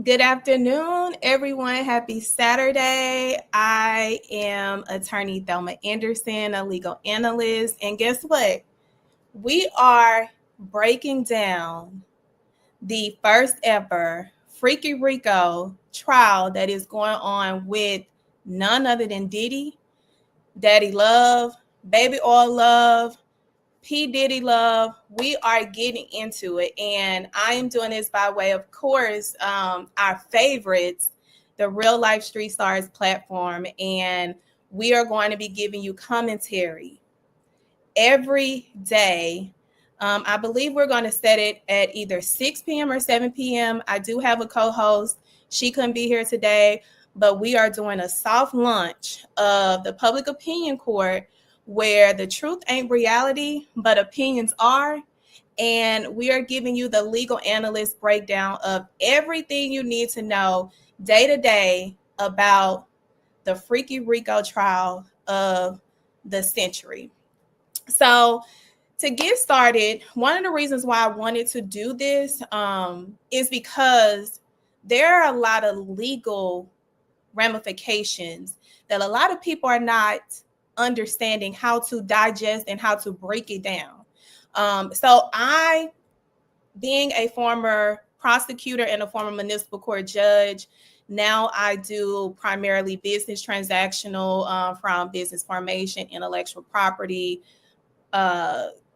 Good afternoon, everyone. Happy Saturday. I am attorney Thelma Anderson, a legal analyst. And guess what? We are breaking down the first ever Freaky Rico trial that is going on with none other than Diddy, Daddy Love, Baby Oil Love, P. Diddy Love. We are getting into it. And I am doing this by way, of course, our favorites, the Real Life Street Stars platform. And we are going to be giving you commentary every day. I believe we're going to set it at either 6 p.m. or 7 p.m. I do have a co-host. She couldn't be here today, but we are doing a soft launch of the public opinion court where the truth ain't reality, but opinions are. And we are giving you the legal analyst breakdown of everything you need to know day to day about the Freaky Rico trial of the century. So to get started, one of the reasons why I wanted to do this is because there are a lot of legal ramifications that a lot of people are not understanding how to digest and how to break it down. So I, being a former prosecutor and a former municipal court judge, now I do primarily business transactional from business formation, intellectual property,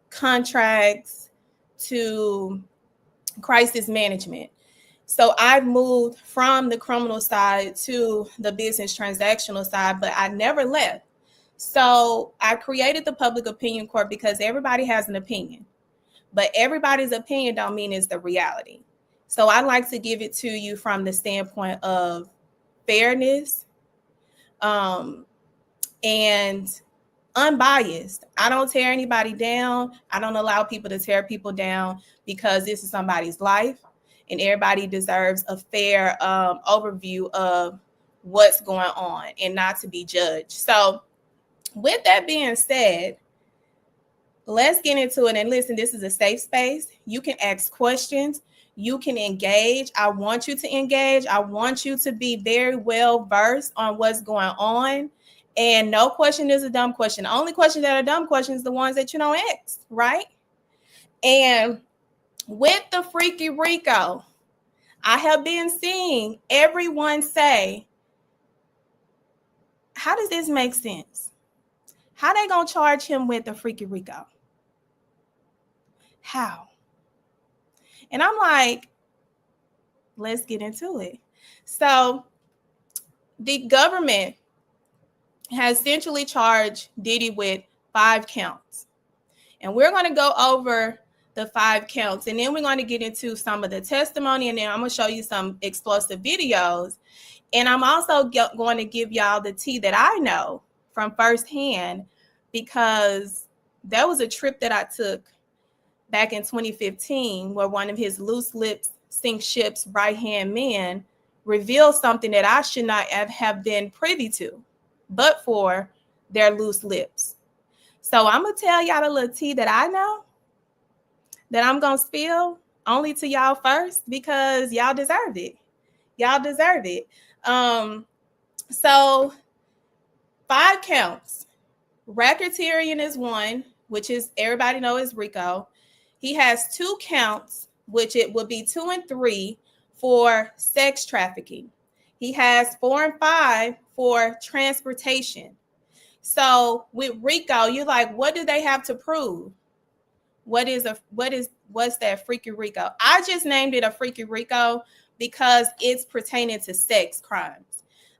contracts to crisis management. So I've moved from the criminal side to the business transactional side, but I never left. So I created the public opinion court because everybody has an opinion, but everybody's opinion don't mean it's the reality. So I like to give it to you from the standpoint of fairness, and unbiased. I don't tear anybody down. I don't allow people to tear people down because this is somebody's life and everybody deserves a fair overview of what's going on and not to be judged. So with that being said, let's get into it. And listen, this is a safe space. You can ask questions. You can engage. I want you to engage. I want you to be very well versed on what's going on. And no question is a dumb question. The only question that are dumb questions is the ones that you don't ask, right? And with the Freaky Rico, I have been seeing everyone say, how does this make sense? How they gonna charge him with the Freaky Rico? How? And I'm like, let's get into it. So the government has essentially charged Diddy with 5 counts. And we're going to go over the 5 counts. And then we're going to get into some of the testimony. And then I'm going to show you some explosive videos. And I'm also going to give y'all the tea that I know from firsthand, because there was a trip that I took back in 2015 where one of his loose lips sink ship's right-hand men revealed something that I should not have been privy to, but for their loose lips. So I'm going to tell y'all the little tea that I know that I'm going to spill only to y'all first because y'all deserve it. Y'all deserve it. So 5 counts. Racketeering is 1, which is everybody knows is Rico. He has 2 counts, which it would be 2 and 3 for sex trafficking. He has 4 and 5 for transportation. So with Rico, you're like, what do they have to prove? What's that Freaky Rico? I just named it a Freaky Rico because it's pertaining to sex crimes.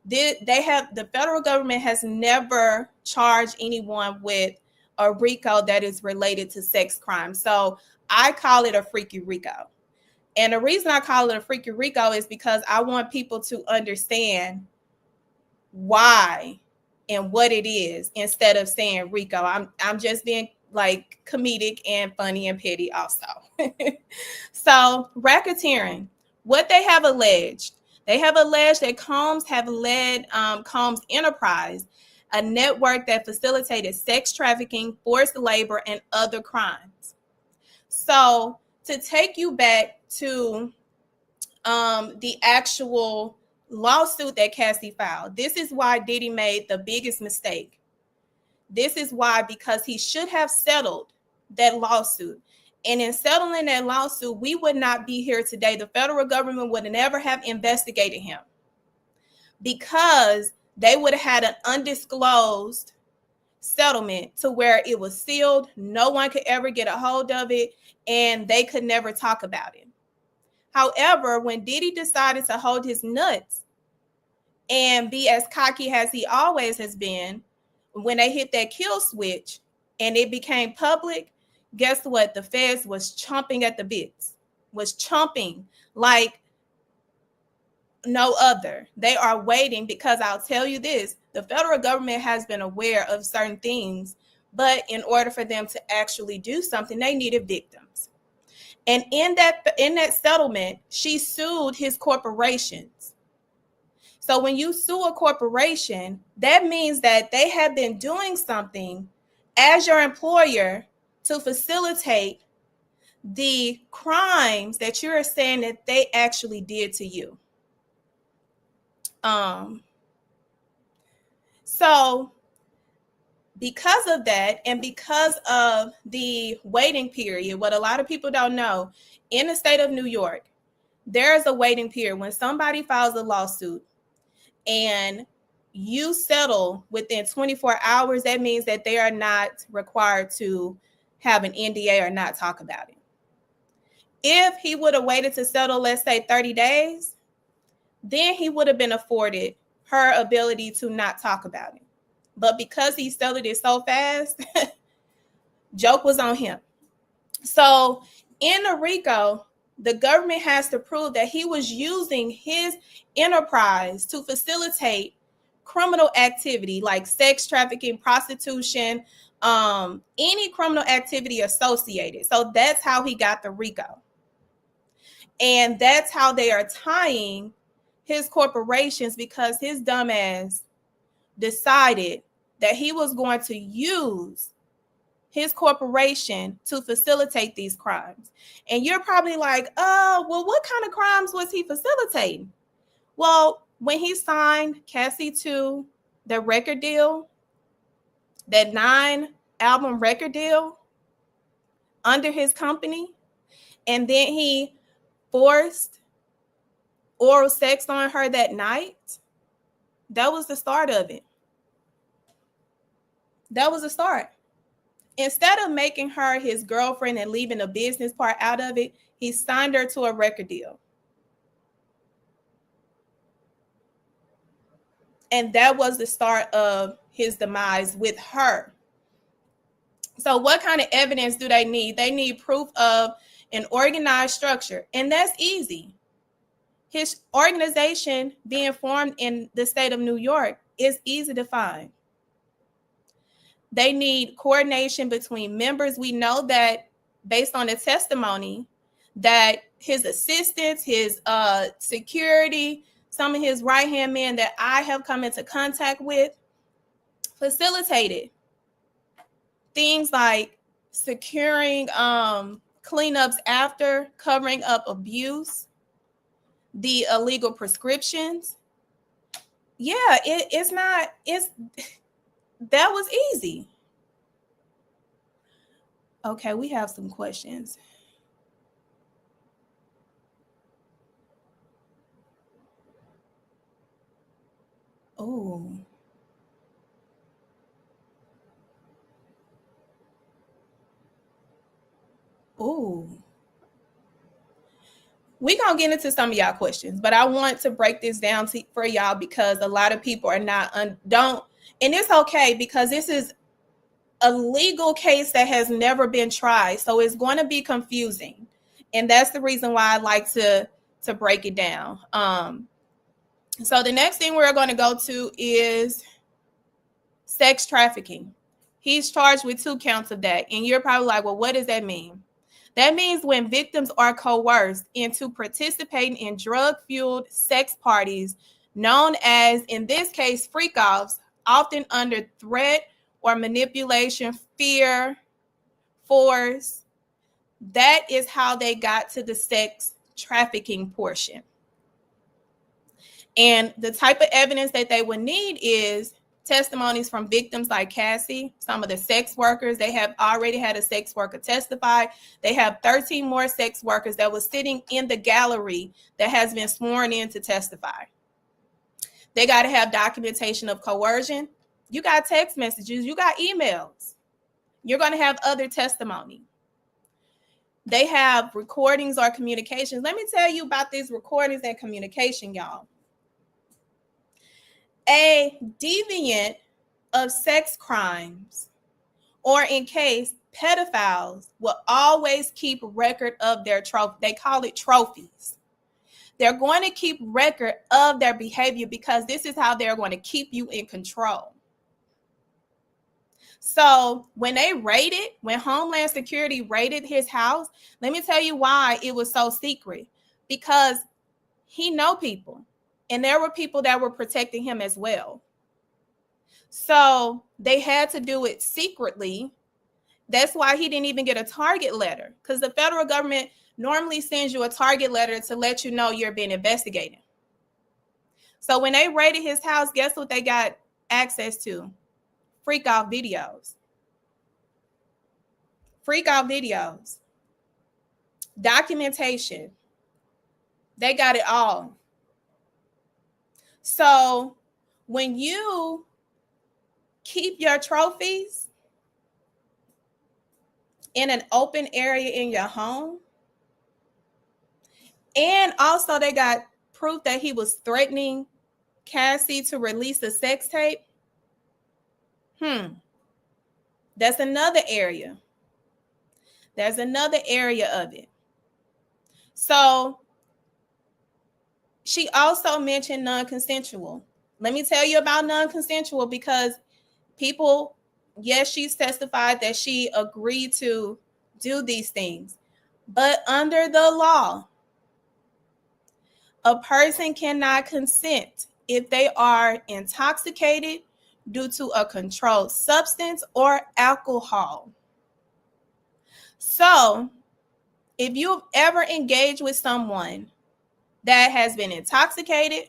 The federal government has never charged anyone with a Rico that is related to sex crimes. So I call it a Freaky Rico. And the reason I call it a Freaky Rico is because I want people to understand why and what it is instead of saying Rico. I'm just being like comedic and funny and petty also. So racketeering, what they have alleged that Combs have led Combs Enterprise, a network that facilitated sex trafficking, forced labor, and other crimes. So to take you back to the actual lawsuit that Cassie filed. This is why Diddy made the biggest mistake. This is why, because he should have settled that lawsuit. And in settling that lawsuit, we would not be here today. The federal government would never have investigated him, because they would have had an undisclosed settlement to where it was sealed. No one could ever get a hold of it, and they could never talk about it. However, when Diddy decided to hold his nuts and be as cocky as he always has been, when they hit that kill switch and it became public, guess what? The feds was chomping at the bits, was chomping like no other. They are waiting, because I'll tell you this, the federal government has been aware of certain things, but in order for them to actually do something, they needed victims. And in that settlement, she sued his corporations. So when you sue a corporation, that means that they have been doing something as your employer to facilitate the crimes that you're saying that they actually did to you. So because of that, and because of the waiting period, what a lot of people don't know, in the state of New York, there is a waiting period. When somebody files a lawsuit and you settle within 24 hours, that means that they are not required to have an NDA or not talk about it. If he would have waited to settle, let's say 30 days, then he would have been afforded her ability to not talk about it. But because he settled it so fast, joke was on him. So in the RICO, the government has to prove that he was using his enterprise to facilitate criminal activity like sex trafficking, prostitution, any criminal activity associated. So that's how he got the RICO. And that's how they are tying his corporations, because his dumbass decided that he was going to use his corporation to facilitate these crimes. And you're probably like, oh, well, what kind of crimes was he facilitating? Well, when he signed Cassie to the record deal, that 9-album record deal under his company, and then he forced oral sex on her that night, that was the start of it. That was the start. Instead of making her his girlfriend and leaving the business part out of it, he signed her to a record deal. And that was the start of his demise with her. So what kind of evidence do they need? They need proof of an organized structure. And that's easy. His organization being formed in the state of New York is easy to find. They need coordination between members. We know that based on the testimony that his assistants, his security, some of his right-hand men that I have come into contact with facilitated things like securing cleanups after, covering up abuse, the illegal prescriptions. Yeah, that was easy. Okay, we have some questions. Oh. Oh. We're going to get into some of y'all questions, but I want to break this down for y'all, because a lot of people are don't, and it's okay, because this is a legal case that has never been tried. So it's going to be confusing. And that's the reason why I like to break it down. So the next thing we're going to go to is sex trafficking. He's charged with 2 counts of that. And you're probably like, well, what does that mean? That means when victims are coerced into participating in drug-fueled sex parties, known as, in this case, freak-offs, often under threat or manipulation, fear, force. That is how they got to the sex trafficking portion. And the type of evidence that they would need is testimonies from victims like Cassie, some of the sex workers. They have already had a sex worker testify. They have 13 more sex workers that were sitting in the gallery that has been sworn in to testify. They got to have documentation of coercion. You got text messages, you got emails. You're going to have other testimony. They have recordings or communications. Let me tell you about these recordings and communication, y'all. A deviant of sex crimes, or in case pedophiles, will always keep record of their trophy. They call it trophies. They're going to keep record of their behavior because this is how they're going to keep you in control. So when they raided, when Homeland Security raided his house, let me tell you why it was so secret. Because he know people, and there were people that were protecting him as well. So they had to do it secretly. That's why he didn't even get a target letter, because the federal government normally sends you a target letter to let you know you're being investigated. So when they raided his house, guess what they got access to? Freak out videos. Freak out videos. Documentation. They got it all. So when you keep your trophies in an open area in your home, and also they got proof that he was threatening Cassie to release a sex tape, that's another area. There's another area of it. So she also mentioned non-consensual. Let me tell you about non-consensual, because people, yes, she's testified that she agreed to do these things. But under the law, a person cannot consent if they are intoxicated due to a controlled substance or alcohol. So if you've ever engaged with someone that has been intoxicated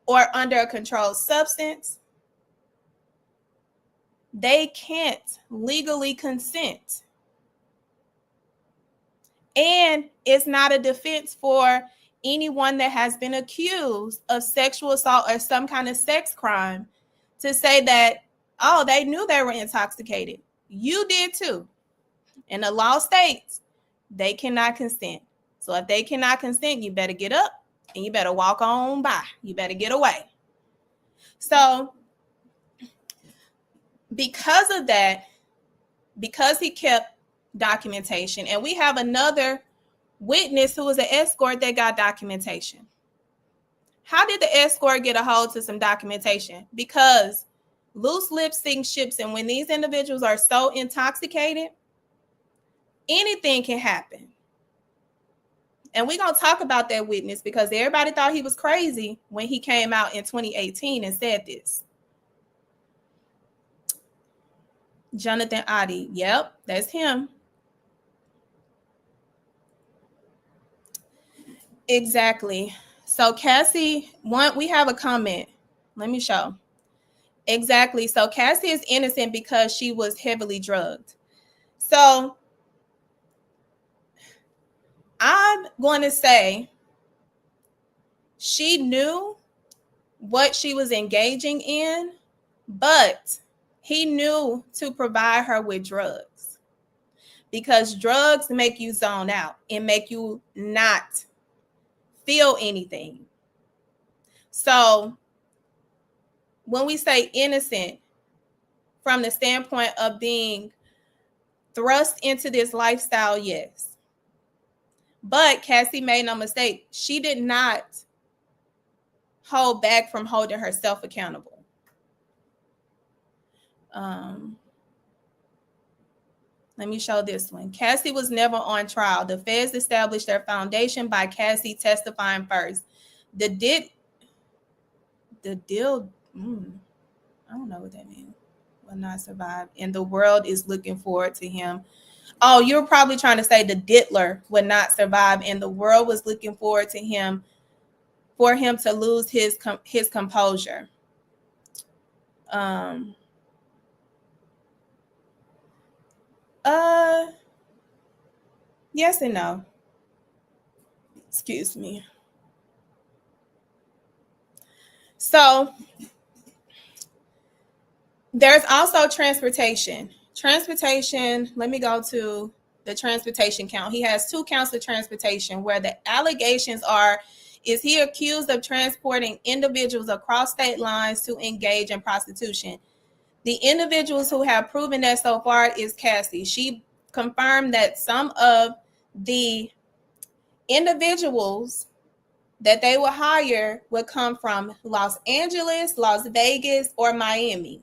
or under a controlled substance, they can't legally consent. And it's not a defense for anyone that has been accused of sexual assault or some kind of sex crime to say that, oh, they knew they were intoxicated. You did too. And the law states they cannot consent. So if they cannot consent, you better get up and you better walk on by. You better get away. So because of that, because he kept documentation, and we have another witness who was an escort that got documentation. How did the escort get a hold to some documentation? Because loose lips sink ships, and when these individuals are so intoxicated, anything can happen. And we're going to talk about that witness because everybody thought he was crazy when he came out in 2018 and said this. Jonathan Adi. Yep, that's him. Exactly. So Cassie, we have a comment. Let me show. Exactly. So Cassie is innocent because she was heavily drugged. So I'm going to say she knew what she was engaging in, but he knew to provide her with drugs, because drugs make you zone out and make you not feel anything. So when we say innocent from the standpoint of being thrust into this lifestyle, yes. But Cassie made no mistake. She did not hold back from holding herself accountable. Let me show this one. Cassie was never on trial. The feds established their foundation by Cassie testifying first. The deal, I don't know what that means. Will not survive. And the world is looking forward to him. Oh, you're probably trying to say the diddler would not survive and the world was looking forward to him for him to lose his composure. Yes and no. Excuse me. So there's also transportation. Transportation, let me go to the transportation count. He has 2 counts of transportation where the allegations are, is he accused of transporting individuals across state lines to engage in prostitution? The individuals who have proven that so far is Cassie. She confirmed that some of the individuals that they would hire would come from Los Angeles, Las Vegas, or Miami.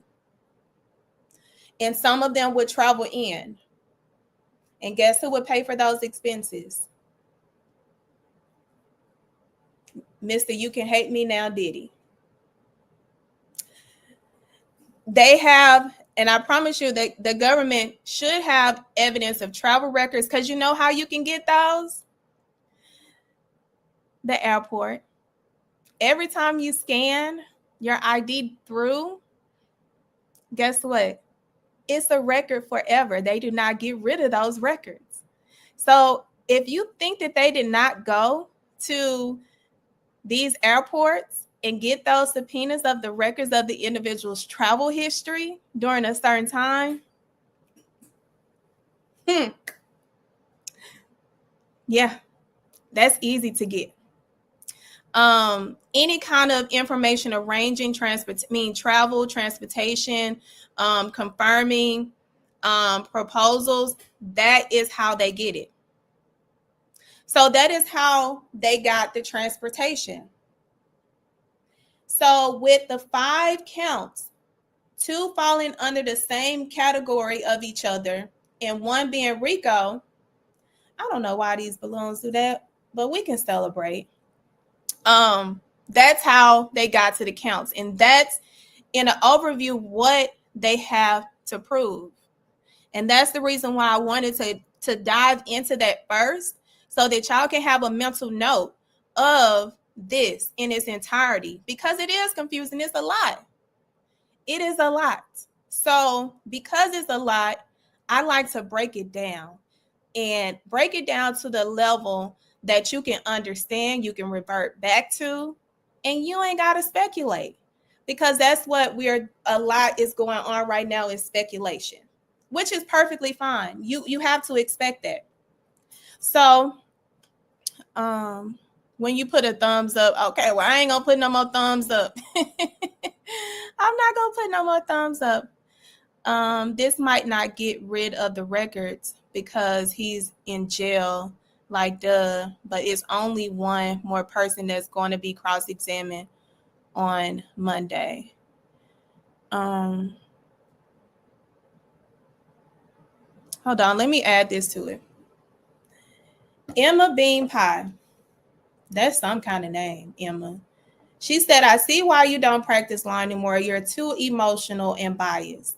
And some of them would travel in. And guess who would pay for those expenses? Mr. You Can Hate Me Now, Diddy. They have, and I promise you that the government should have evidence of travel records, because you know how you can get those? The airport. Every time you scan your ID through, guess what? It's a record forever. They do not get rid of those records. So if you think that they did not go to these airports and get those subpoenas of the records of the individual's travel history during a certain time, yeah, that's easy to get. Any kind of information arranging travel, transportation, confirming proposals, that is how they get it. So that is how they got the transportation. So with the 5 counts, 2 falling under the same category of each other and 1 being RICO, I don't know why these balloons do that, but we can celebrate. That's how they got to the counts. And that's in an overview what they have to prove. And that's the reason why I wanted to dive into that first, so that y'all can have a mental note of this in its entirety, because it is confusing. It's a lot. It is a lot. So because it's a lot, I like to break it down and break it down to the level that you can understand, you can revert back to, and you ain't got to speculate, because that's what a lot is going on right now, is speculation, which is perfectly fine. You have to expect that. So when you put a thumbs up, okay, well, I ain't gonna put no more thumbs up. I'm not gonna put no more thumbs up. This might not get rid of the records because he's in jail, like duh, but it's only 1 more person that's going to be cross-examined on Monday. Hold on, let me add this to it. Emma Bean Pie. That's some kind of name, Emma. She said, I see why you don't practice law anymore. You're too emotional and biased.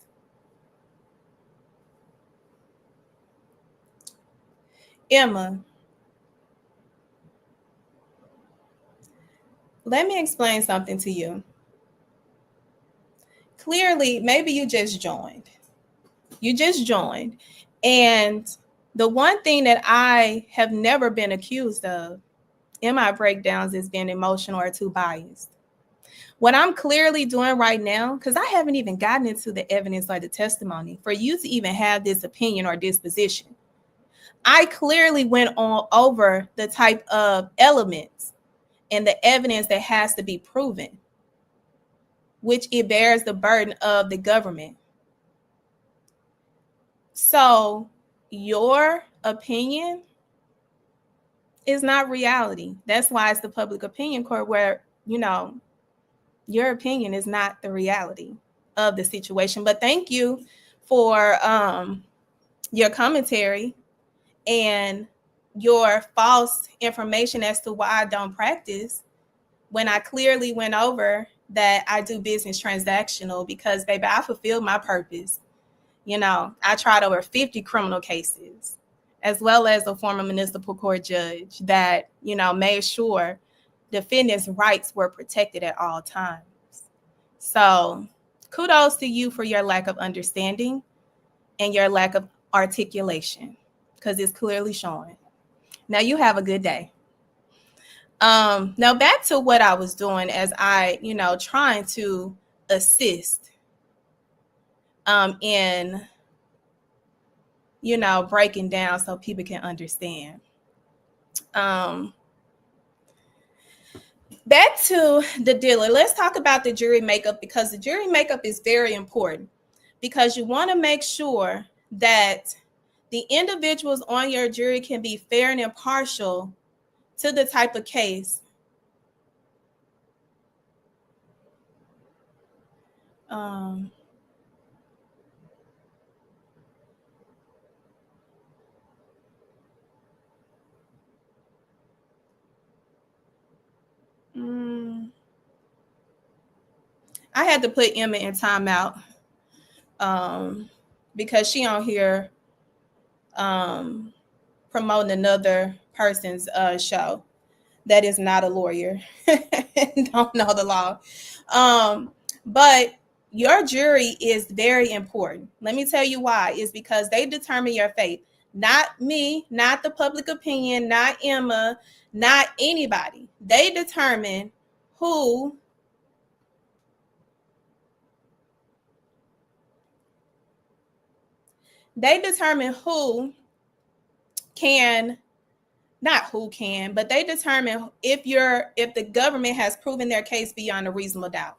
Emma, let me explain something to you. Clearly, maybe you just joined. And the one thing that I have never been accused of in my breakdowns is being emotional or too biased. What I'm clearly doing right now, because I haven't even gotten into the evidence or the testimony for you to even have this opinion or disposition, I clearly went over the type of elements and the evidence that has to be proven, which it bears the burden of the government. So your opinion is not reality. That's why it's the public opinion court, where, your opinion is not the reality of the situation. But thank you for your commentary and your false information as to why I don't practice, when I clearly went over that I do business transactional, because, baby, I fulfilled my purpose. I tried over 50 criminal cases, as well as a former municipal court judge that, made sure defendant's rights were protected at all times. So kudos to you for your lack of understanding and your lack of articulation, because it's clearly showing. Now you have a good day. Now back to what I was doing as I, trying to assist in, breaking down so people can understand. Back to the dealer. Let's talk about the jury makeup, because the jury makeup is very important, because you want to make sure that the individuals on your jury can be fair and impartial to the type of case. I had to put Emma in timeout because she on here promoting another person's show that is not a lawyer and don't know the law. But your jury is very important. Let me tell you why. It's because they determine your fate. Not me, not the public opinion, not Emma, not anybody. They determine who can, not who can, but they determine if the government has proven their case beyond a reasonable doubt.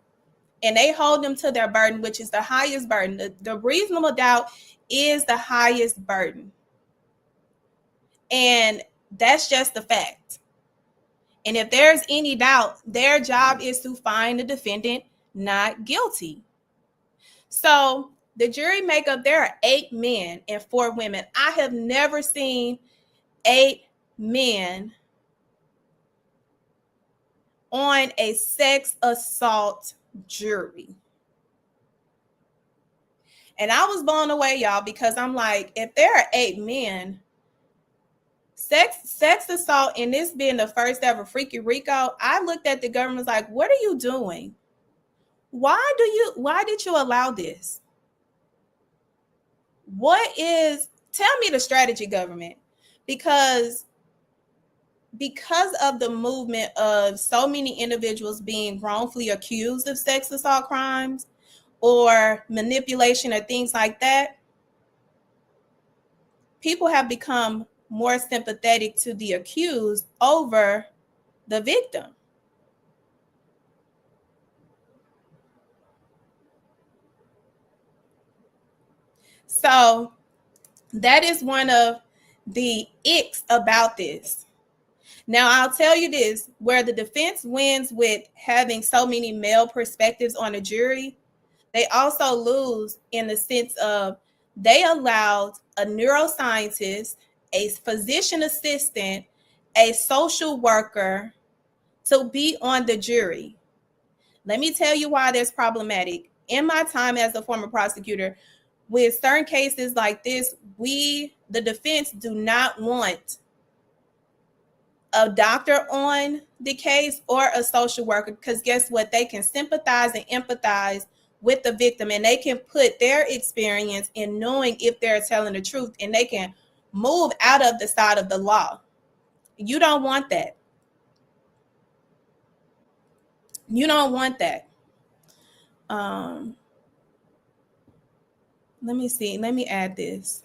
And they hold them to their burden, which is the highest burden. The reasonable doubt is the highest burden. And that's just the fact. And if there's any doubt, their job is to find the defendant not guilty. So the jury makeup, there are 8 men and 4 women. I have never seen 8 men on a sex assault jury. And I was blown away, y'all, because I'm like, if there are 8 men, sex assault, and this being the first ever Freaky Rico, I looked at the government like, what are you doing? Why did you allow this? Tell me the strategy, government, because of the movement of so many individuals being wrongfully accused of sex assault crimes or manipulation or things like that, people have become more sympathetic to the accused over the victim. So that is one of the icks about this. Now, I'll tell you this, where the defense wins with having so many male perspectives on a jury, they also lose in the sense of they allowed a neuroscientist, a physician assistant, a social worker to be on the jury. Let me tell you why that's problematic. In my time as a former prosecutor, with certain cases like this, the defense do not want a doctor on the case or a social worker, because guess what? They can sympathize and empathize with the victim, and they can put their experience in knowing if they're telling the truth, and they can move out of the side of the law. You don't want that. You don't want that. Let me see. Let me add this.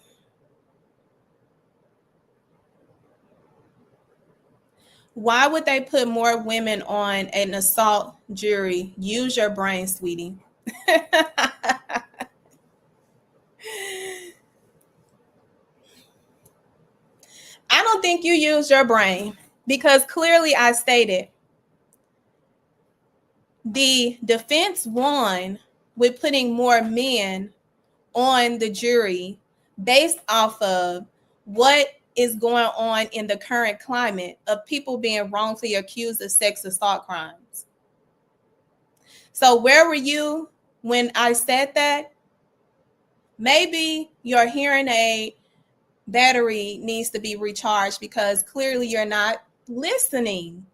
Why would they put more women on an assault jury? Use your brain, sweetie. I don't think you use your brain, because clearly I stated the defense won with putting more men on the jury based off of what is going on in the current climate of people being wrongfully accused of sex assault crimes. So where were you when I said that? Maybe your hearing aid battery needs to be recharged, because clearly you're not listening.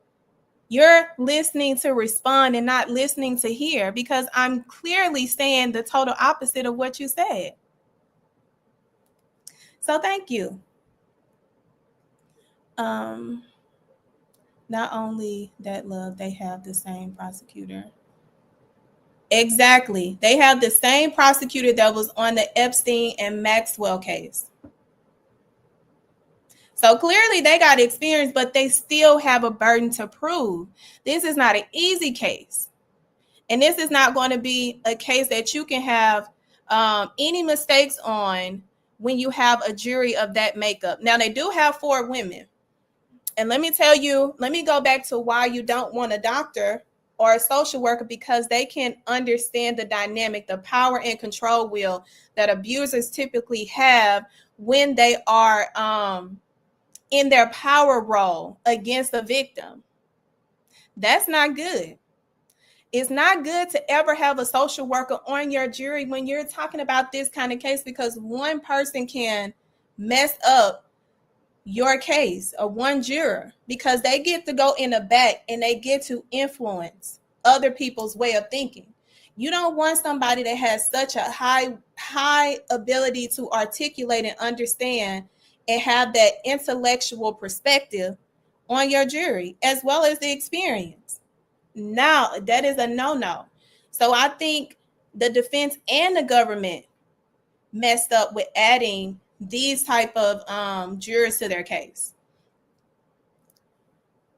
You're listening to respond and not listening to hear, because I'm clearly saying the total opposite of what you said. So thank you. Not only that, love, they have the same prosecutor. Exactly. They have the same prosecutor that was on the Epstein and Maxwell case. So clearly they got experience, but they still have a burden to prove. This is not an easy case. And this is not going to be a case that you can have any mistakes on when you have a jury of that makeup. Now, they do have 4 women. And let me tell you, let me go back to why you don't want a doctor or a social worker, because they can understand the dynamic, the power and control wheel that abusers typically have when they are in their power role against a victim. That's not good. It's not good to ever have a social worker on your jury when you're talking about this kind of case, because one person can mess up your case, or one juror, because they get to go in the back and they get to influence other people's way of thinking. You don't want somebody that has such a high ability to articulate and understand and have that intellectual perspective on your jury, as well as the experience. Now, that is a no-no. So I think the defense and the government messed up with adding these type of jurors to their case.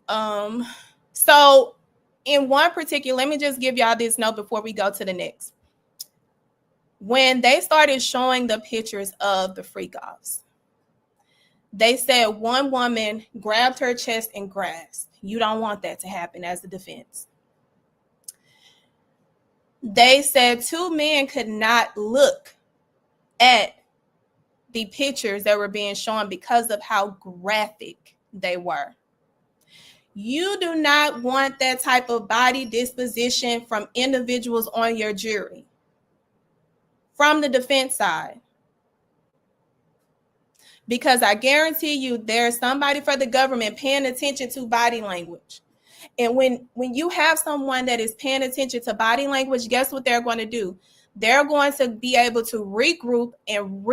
So in one particular, let me just give y'all this note before we go to the next. When they started showing the pictures of the freak-offs, they said one woman grabbed her chest and grasped. You don't want that to happen as the defense. They said 2 men could not look at the pictures that were being shown because of how graphic they were. You do not want that type of body disposition from individuals on your jury, from the defense side. Because I guarantee you there's somebody for the government paying attention to body language. And when you have someone that is paying attention to body language, guess what they're going to do? They're going to be able to regroup and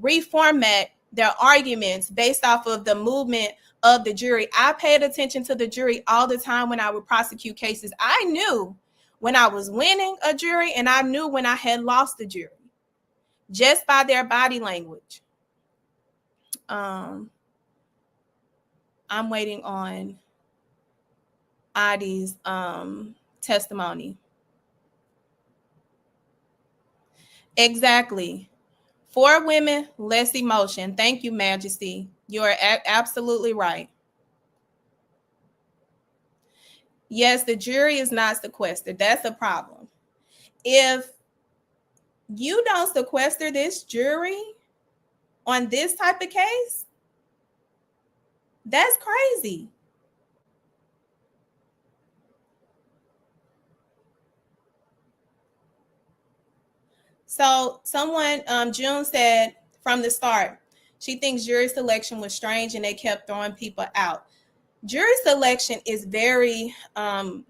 reformat their arguments based off of the movement of the jury. I paid attention to the jury all the time when I would prosecute cases. I knew when I was winning a jury, and I knew when I had lost the jury just by their body language. I'm waiting on Adi's testimony. Exactly. 4 women, less emotion. Thank you, Majesty. You are absolutely right. Yes, the jury is not sequestered. That's a problem. If you don't sequester this jury on this type of case, that's crazy. So someone, June said from the start, she thinks jury selection was strange and they kept throwing people out. Jury selection is very, you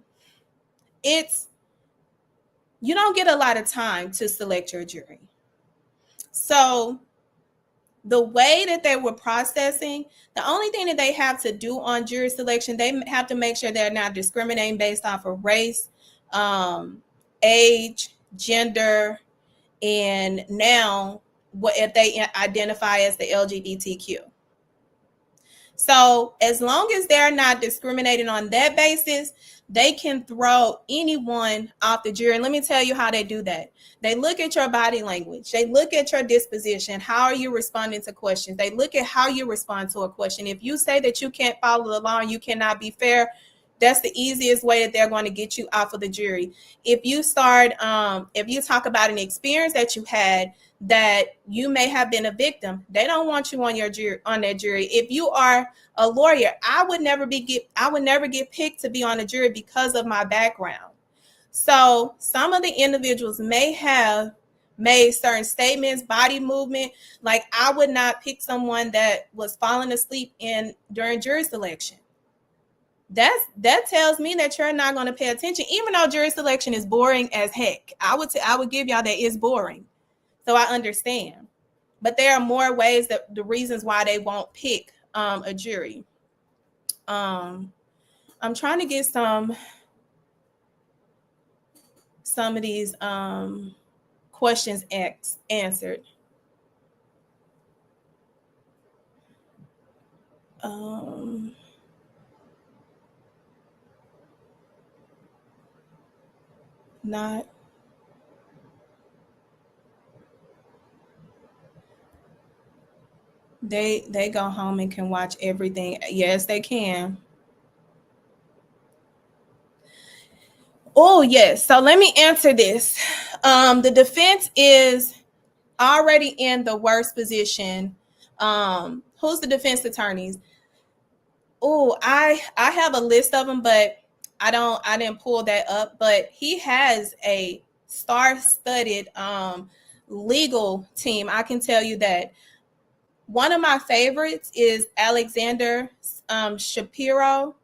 don't get a lot of time to select your jury. So the way that they were processing, the only thing that they have to do on jury selection, they have to make sure they're not discriminating based off of race, age, gender, and now what if they identify as the LGBTQ. So as long as they're not discriminating on that basis, they can throw anyone off the jury. And let me tell you how they do that. They look at your body language. They look at your disposition. How are you responding to questions? They look at how you respond to a question. If you say that you can't follow the law and you cannot be fair, that's the easiest way that they're going to get you off of the jury. If you start, if you talk about an experience that you had that you may have been a victim, they don't want you on your jury, on that jury. If you are a lawyer, I would never get picked to be on a jury because of my background. So some of the individuals may have made certain statements, body movement, like I would not pick someone that was falling asleep during jury selection. that tells me that you're not going to pay attention, even though jury selection is boring as heck. I would give y'all that it's boring. So I understand. But there are more ways that the reasons why they won't pick a jury. I'm trying to get some of these questions answered. Not they go home and can watch everything. Yes, they can. Oh, yes. So let me answer this. The defense is already in the worst position. Who's the defense attorneys? Oh, I have a list of them, but I didn't pull that up. But he has a star-studded legal team. I can tell you that. One of my favorites is Alexander Shapiro.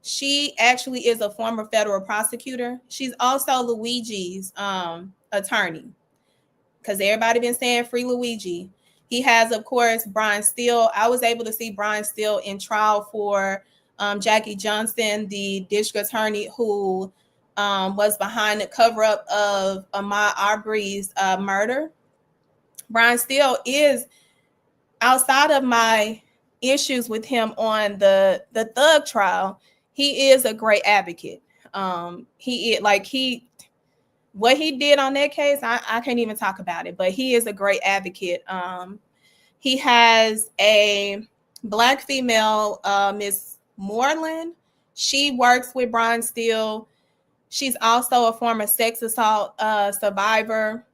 She actually is a former federal prosecutor. She's also Luigi's attorney, because everybody been saying free Luigi. He has, of course, Brian Steele. I was able to see Brian Steele in trial for Jackie Johnson, the district attorney who was behind the cover-up of Ahmaud Arbery's murder. Brian Steele is, outside of my issues with him on the Thug trial, he is a great advocate. What he did on that case, I can't even talk about it, but he is a great advocate. He has a Black female, Miss Moreland. She works with Brian Steele. She's also a former sex assault survivor.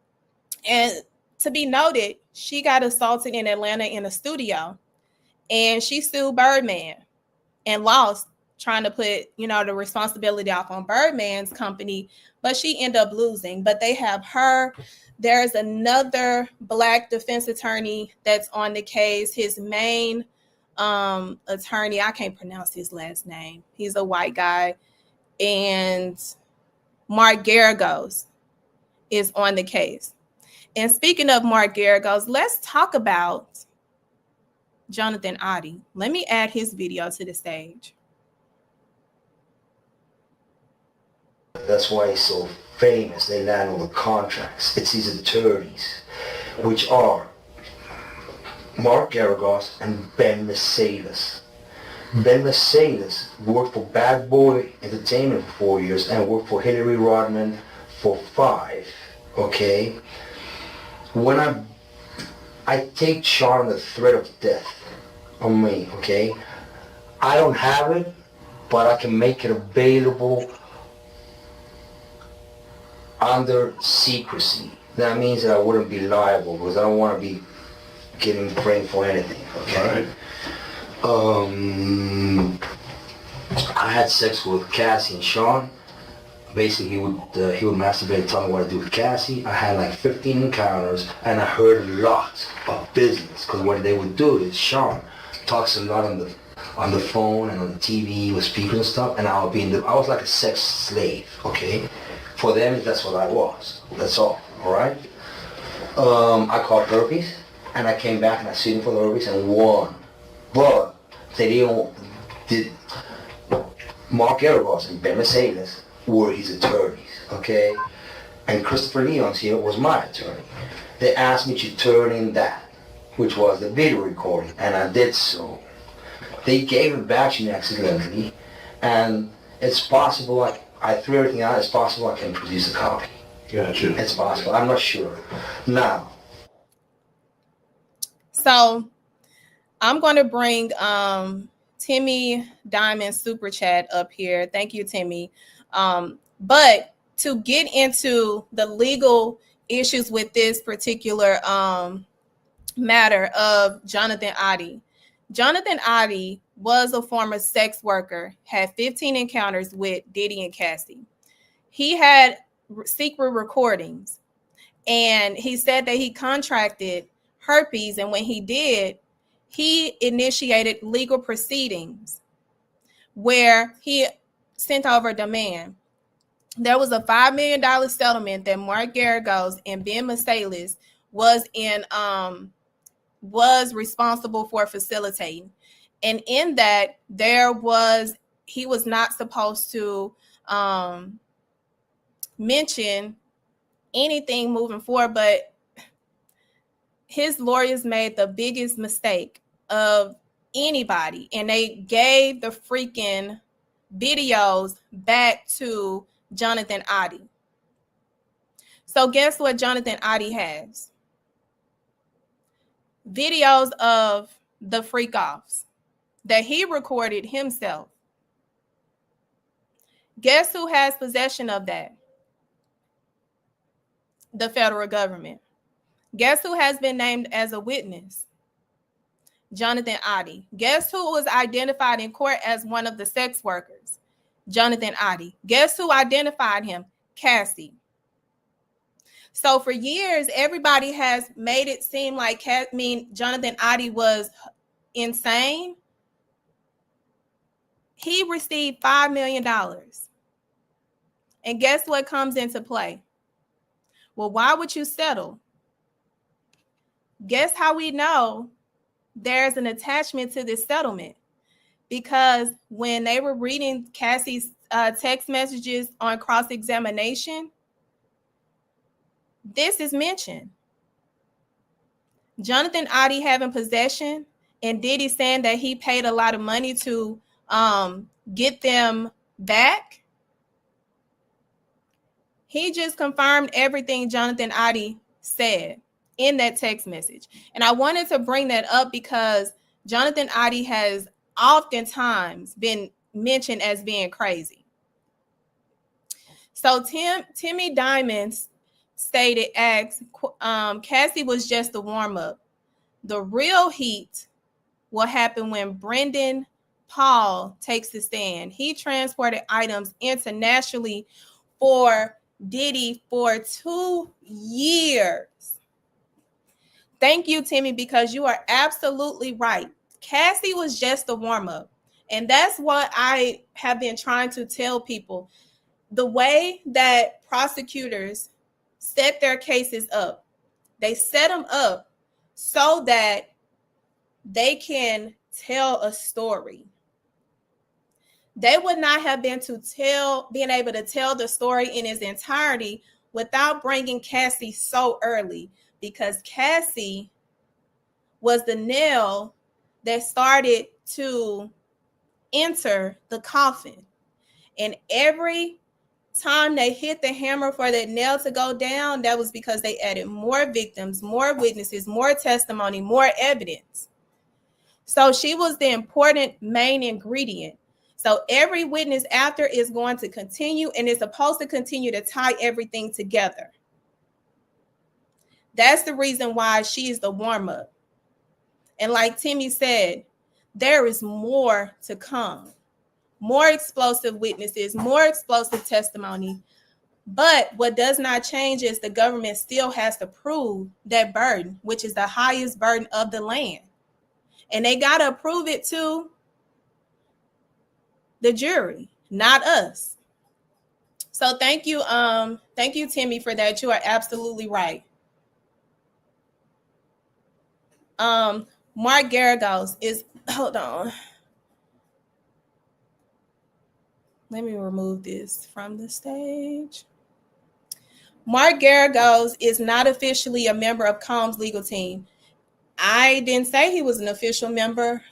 And to be noted, she got assaulted in Atlanta in a studio, and she sued Birdman and lost, trying to put, the responsibility off on Birdman's company, but she ended up losing. But they have her. There's another Black defense attorney that's on the case. His main attorney, I can't pronounce his last name. He's a white guy. And Mark Garagos is on the case. And speaking of Mark Garagos, let's talk about Jonathan Oddie. Let me add his video to the stage. That's why he's so famous. They land all the contracts. It's his attorneys, which are Mark Garagos and Ben Mercedes. Ben Mercedes worked for Bad Boy Entertainment for 4 years and worked for Hillary Rodman for 5. Okay? When I take Sean the threat of death on me, okay? I don't have it, but I can make it available under secrecy. That means that I wouldn't be liable, because I don't want to be getting framed for anything, okay? Right. I had sex with Cassie and Sean. Basically, he would masturbate and tell me what to do with Cassie. I had like 15 encounters, and I heard a lot of business, because what they would do is Sean talks a lot on the phone and on the TV with speakers and stuff, and I was like a sex slave, okay? For them, that's what I was. That's all right? I caught herpes, and I came back and I sued him for the herpes and won. But Mark Garagos and Ben Mercedes were his attorneys, okay? And Christopher Leon's here was my attorney. They asked me to turn in that, which was the video recording, and I did so. They gave it back to me accidentally, and it's possible, I threw everything out, it's possible I can produce a copy. Gotcha. It's possible, I'm not sure. Now. So, I'm going to bring Timmy Diamond Super Chat up here. Thank you, Timmy. But to get into the legal issues with this particular matter of Jonathan Oddie. Jonathan Oddie was a former sex worker, had 15 encounters with Diddy and Cassie. He had secret recordings, and he said that he contracted herpes, and when he did, he initiated legal proceedings. where he sent over a demand. There was a $5 million settlement that Mark Garagos and Ben Masalis was responsible for facilitating. And in that, he was not supposed to mention anything moving forward, but his lawyers made the biggest mistake of anybody, and they gave the freaking videos back to Jonathan Adi. So guess what Jonathan Adi has? Videos of the freak offs that he recorded himself. Guess who has possession of that? The federal government. Guess who has been named as a witness? Jonathan Adi. Guess who was identified in court as one of the sex workers? Jonathan Adi. Guess who identified him? Cassie. So for years, everybody has made it seem like Jonathan Adi was insane. He received $5 million. And guess what comes into play? Well, why would you settle? Guess how we know there's an attachment to this settlement? Because when they were reading Cassie's text messages on cross-examination, this is mentioned. Jonathan Adi having possession and Diddy saying that he paid a lot of money to get them back. He just confirmed everything Jonathan Adi said in that text message. And I wanted to bring that up because Jonathan Adi has oftentimes been mentioned as being crazy. So Timmy Diamonds stated, Cassie was just a warm-up. The real heat will happen when Brendan Paul takes the stand. He transported items internationally for Diddy for 2 years. Thank you, Timmy, because you are absolutely right. Cassie was just a warm-up. And that's what I have been trying to tell people. The way that prosecutors set their cases up, they set them up so that they can tell a story. They would not have been able to tell the story in its entirety without bringing Cassie so early, because Cassie was the nail that started to enter the coffin. And every time they hit the hammer for that nail to go down, that was because they added more victims, more witnesses, more testimony, more evidence. So she was the important main ingredient. So every witness after is going to continue, and it's supposed to continue to tie everything together. That's the reason why she is the warm-up. And like Timmy said, there is more to come. More explosive witnesses, more explosive testimony. But what does not change is the government still has to prove that burden, which is the highest burden of the land. And they got to prove it to the jury, not us. So thank you, Timmy, for that. You are absolutely right. Mark Garagos is, hold on. Let me remove this from the stage. Mark Garagos is not officially a member of Combs' legal team. I didn't say he was an official member.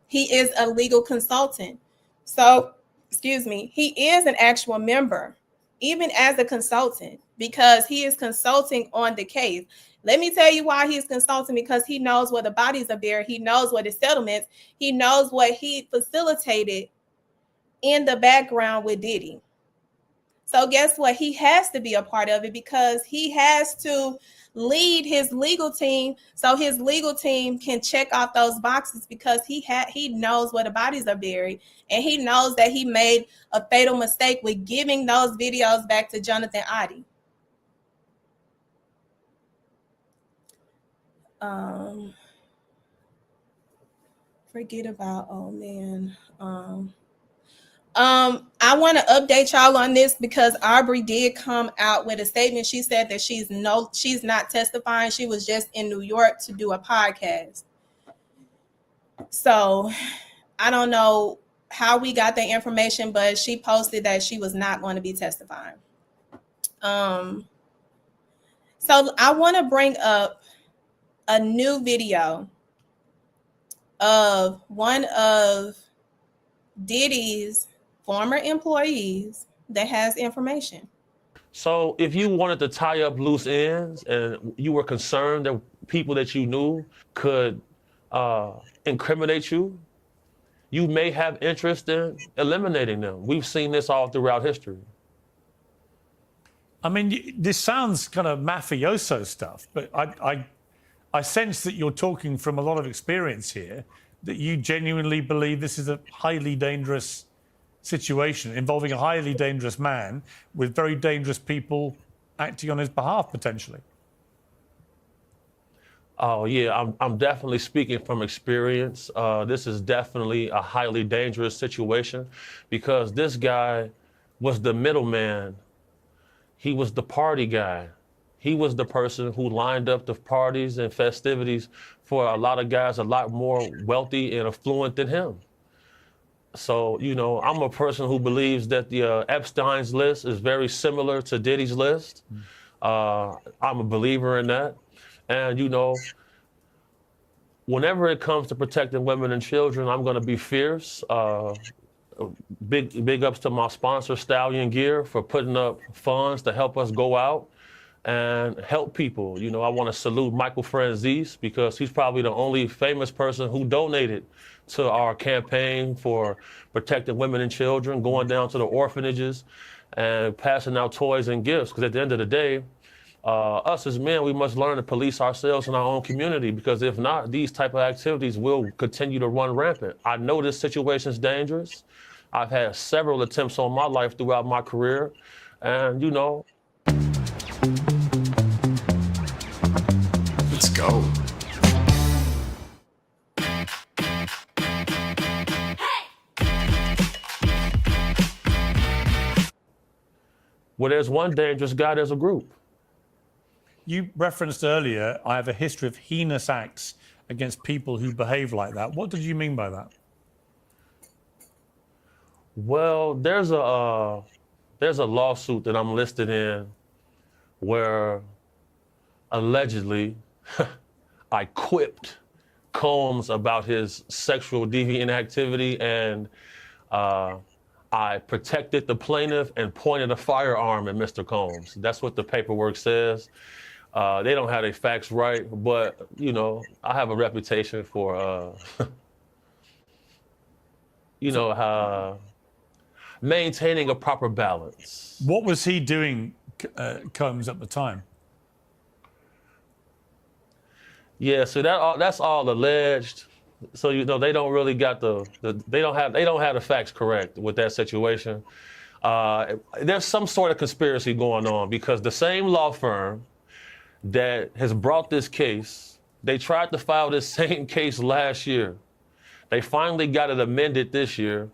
He is a legal consultant. So, he is an actual member, even as a consultant, because he is consulting on the case. Let me tell you why he is consulting, because he knows where the bodies are buried. He knows what his settlements, he knows what he facilitated in the background with Diddy. So guess what? He has to be a part of it, because he has to lead his legal team, so his legal team can check off those boxes, because he knows where the bodies are buried, and he knows that he made a fatal mistake with giving those videos back to Jonathan Adi. Forget about, oh man. I want to update y'all on this because Aubrey did come out with a statement. She said that she's not testifying. She was just in New York to do a podcast. So I don't know how we got the information, but she posted that she was not going to be testifying. So I want to bring up a new video of one of Diddy's former employees that has information. So if you wanted to tie up loose ends and you were concerned that people that you knew could incriminate you, you may have interest in eliminating them. We've seen this all throughout history. I mean, this sounds kind of mafioso stuff, but I sense that you're talking from a lot of experience here, that you genuinely believe this is a highly dangerous situation involving a highly dangerous man with very dangerous people acting on his behalf, potentially. Oh yeah, I'm definitely speaking from experience. This is definitely a highly dangerous situation because this guy was the middleman. He was the party guy. He was the person who lined up the parties and festivities for a lot of guys a lot more wealthy and affluent than him. So, you know, I'm a person who believes that the Epstein's list is very similar to Diddy's list. I'm a believer in that. And, you know, whenever it comes to protecting women and children, I'm going to be fierce. Big ups to my sponsor, Stallion Gear, for putting up funds to help us go out and help people. You know, I want to salute Michael Franzese because he's probably the only famous person who donated to our campaign for protecting women and children, going down to the orphanages and passing out toys and gifts. Because at the end of the day, us as men, we must learn to police ourselves in our own community, because if not, these type of activities will continue to run rampant. I know this situation is dangerous. I've had several attempts on my life throughout my career, and you know. Let's go. Where there's one dangerous guy, there's a group. You referenced earlier, I have a history of heinous acts against people who behave like that. What did you mean by that? Well, there's a lawsuit that I'm listed in where allegedly I quipped Combs about his sexual deviant activity, and I protected the plaintiff and pointed a firearm at Mr. Combs. That's what the paperwork says. They don't have their facts right, but, you know, I have a reputation for, you know, maintaining a proper balance. What was he doing, Combs, at the time? Yeah, so that's all alleged. So, you know, they don't really got they don't have the facts correct with that situation. There's some sort of conspiracy going on, because the same law firm that has brought this case, they tried to file this same case last year. They finally got it amended this year,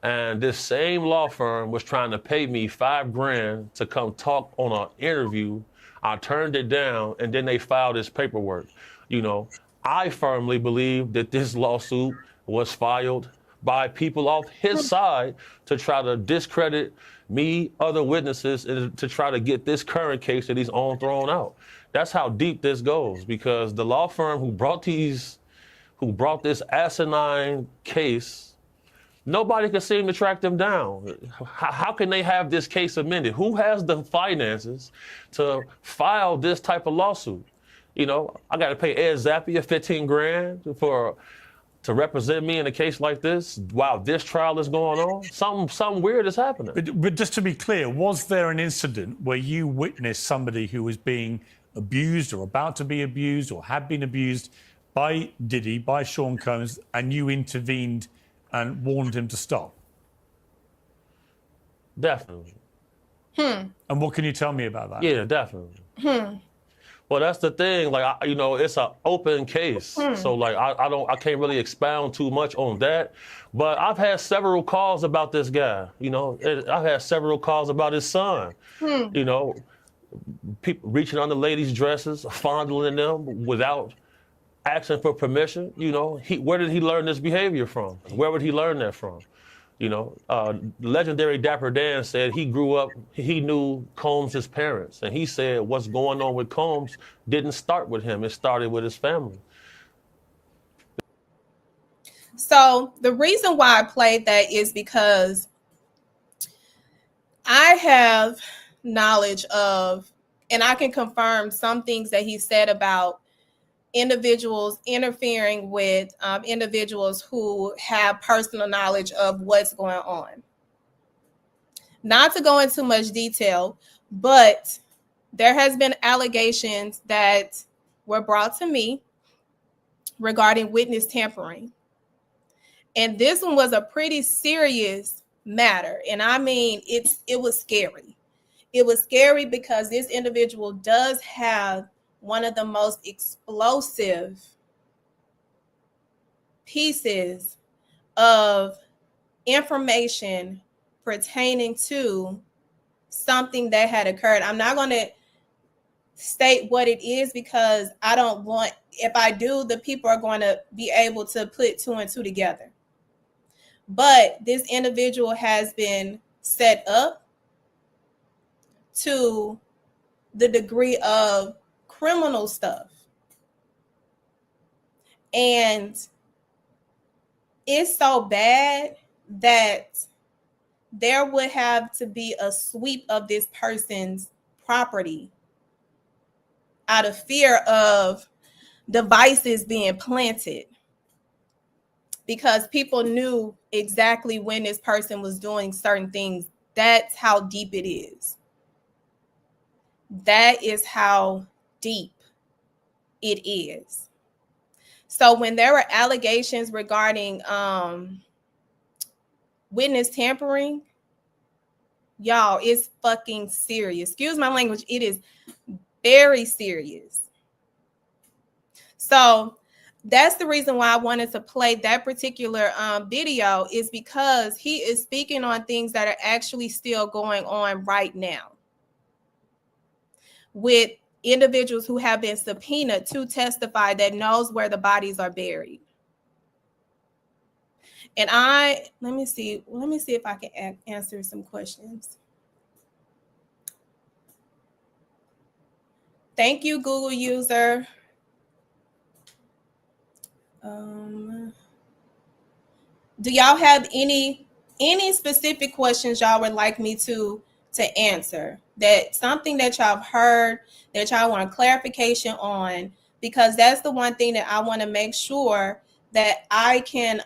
and this same law firm was trying to pay me $5,000 to come talk on an interview. I turned it down, and then they filed this paperwork. You know, I firmly believe that this lawsuit was filed by people off his side to try to discredit me, other witnesses, and to try to get this current case that he's on thrown out. That's how deep this goes, because the law firm who brought this asinine case, nobody can seem to track them down. How can they have this case amended? Who has the finances to file this type of lawsuit? You know, I got to pay Ed Zappia $15,000 to represent me in a case like this while this trial is going on. Something weird is happening. But just to be clear, was there an incident where you witnessed somebody who was being abused or about to be abused or had been abused by Diddy, by Sean Combs, and you intervened and warned him to stop? Definitely. And what can you tell me about that? Yeah, definitely. Well, that's the thing. Like, it's an open case, so like I can't really expound too much on that. But I've had several calls about this guy. I've had several calls about his son. You know, people reaching under ladies' dresses, fondling them without asking for permission. Where did he learn this behavior from? Where would he learn that from? Legendary Dapper Dan said he grew up, he knew Combs' parents, and he said what's going on with Combs didn't start with him, it started with his family. So the reason why I played that is because I have knowledge of, and I can confirm some things that he said about individuals interfering with individuals who have personal knowledge of what's going on. Not to go into much detail, but there has been allegations that were brought to me regarding witness tampering. And this one was a pretty serious matter. And I mean, it was scary. It was scary because this individual does have one of the most explosive pieces of information pertaining to something that had occurred. I'm not going to state what it is because I don't want, if I do, the people are going to be able to put two and two together. But this individual has been set up to the degree of criminal stuff. And it's so bad that there would have to be a sweep of this person's property out of fear of devices being planted, because people knew exactly when this person was doing certain things. That's how deep it is. That is how deep it is. So when there were allegations regarding witness tampering, y'all, it's fucking serious. Excuse my language. It is very serious. So that's the reason why I wanted to play that particular video, is because he is speaking on things that are actually still going on right now with individuals who have been subpoenaed to testify that knows where the bodies are buried. And let me see if I can answer some questions. Thank you, Google user. Do y'all have any specific questions y'all would like me to answer? That something that y'all have heard that y'all want clarification on? Because that's the one thing that I want to make sure that I can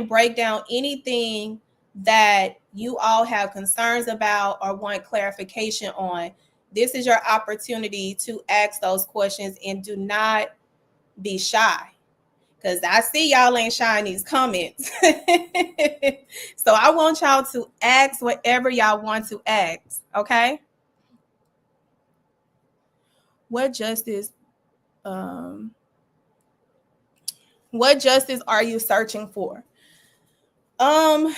break down anything that you all have concerns about or want clarification on. This is your opportunity to ask those questions, and do not be shy, because I see y'all ain't shy in these comments. So I want y'all to ask whatever y'all want to ask, okay? What justice are you searching for? I'm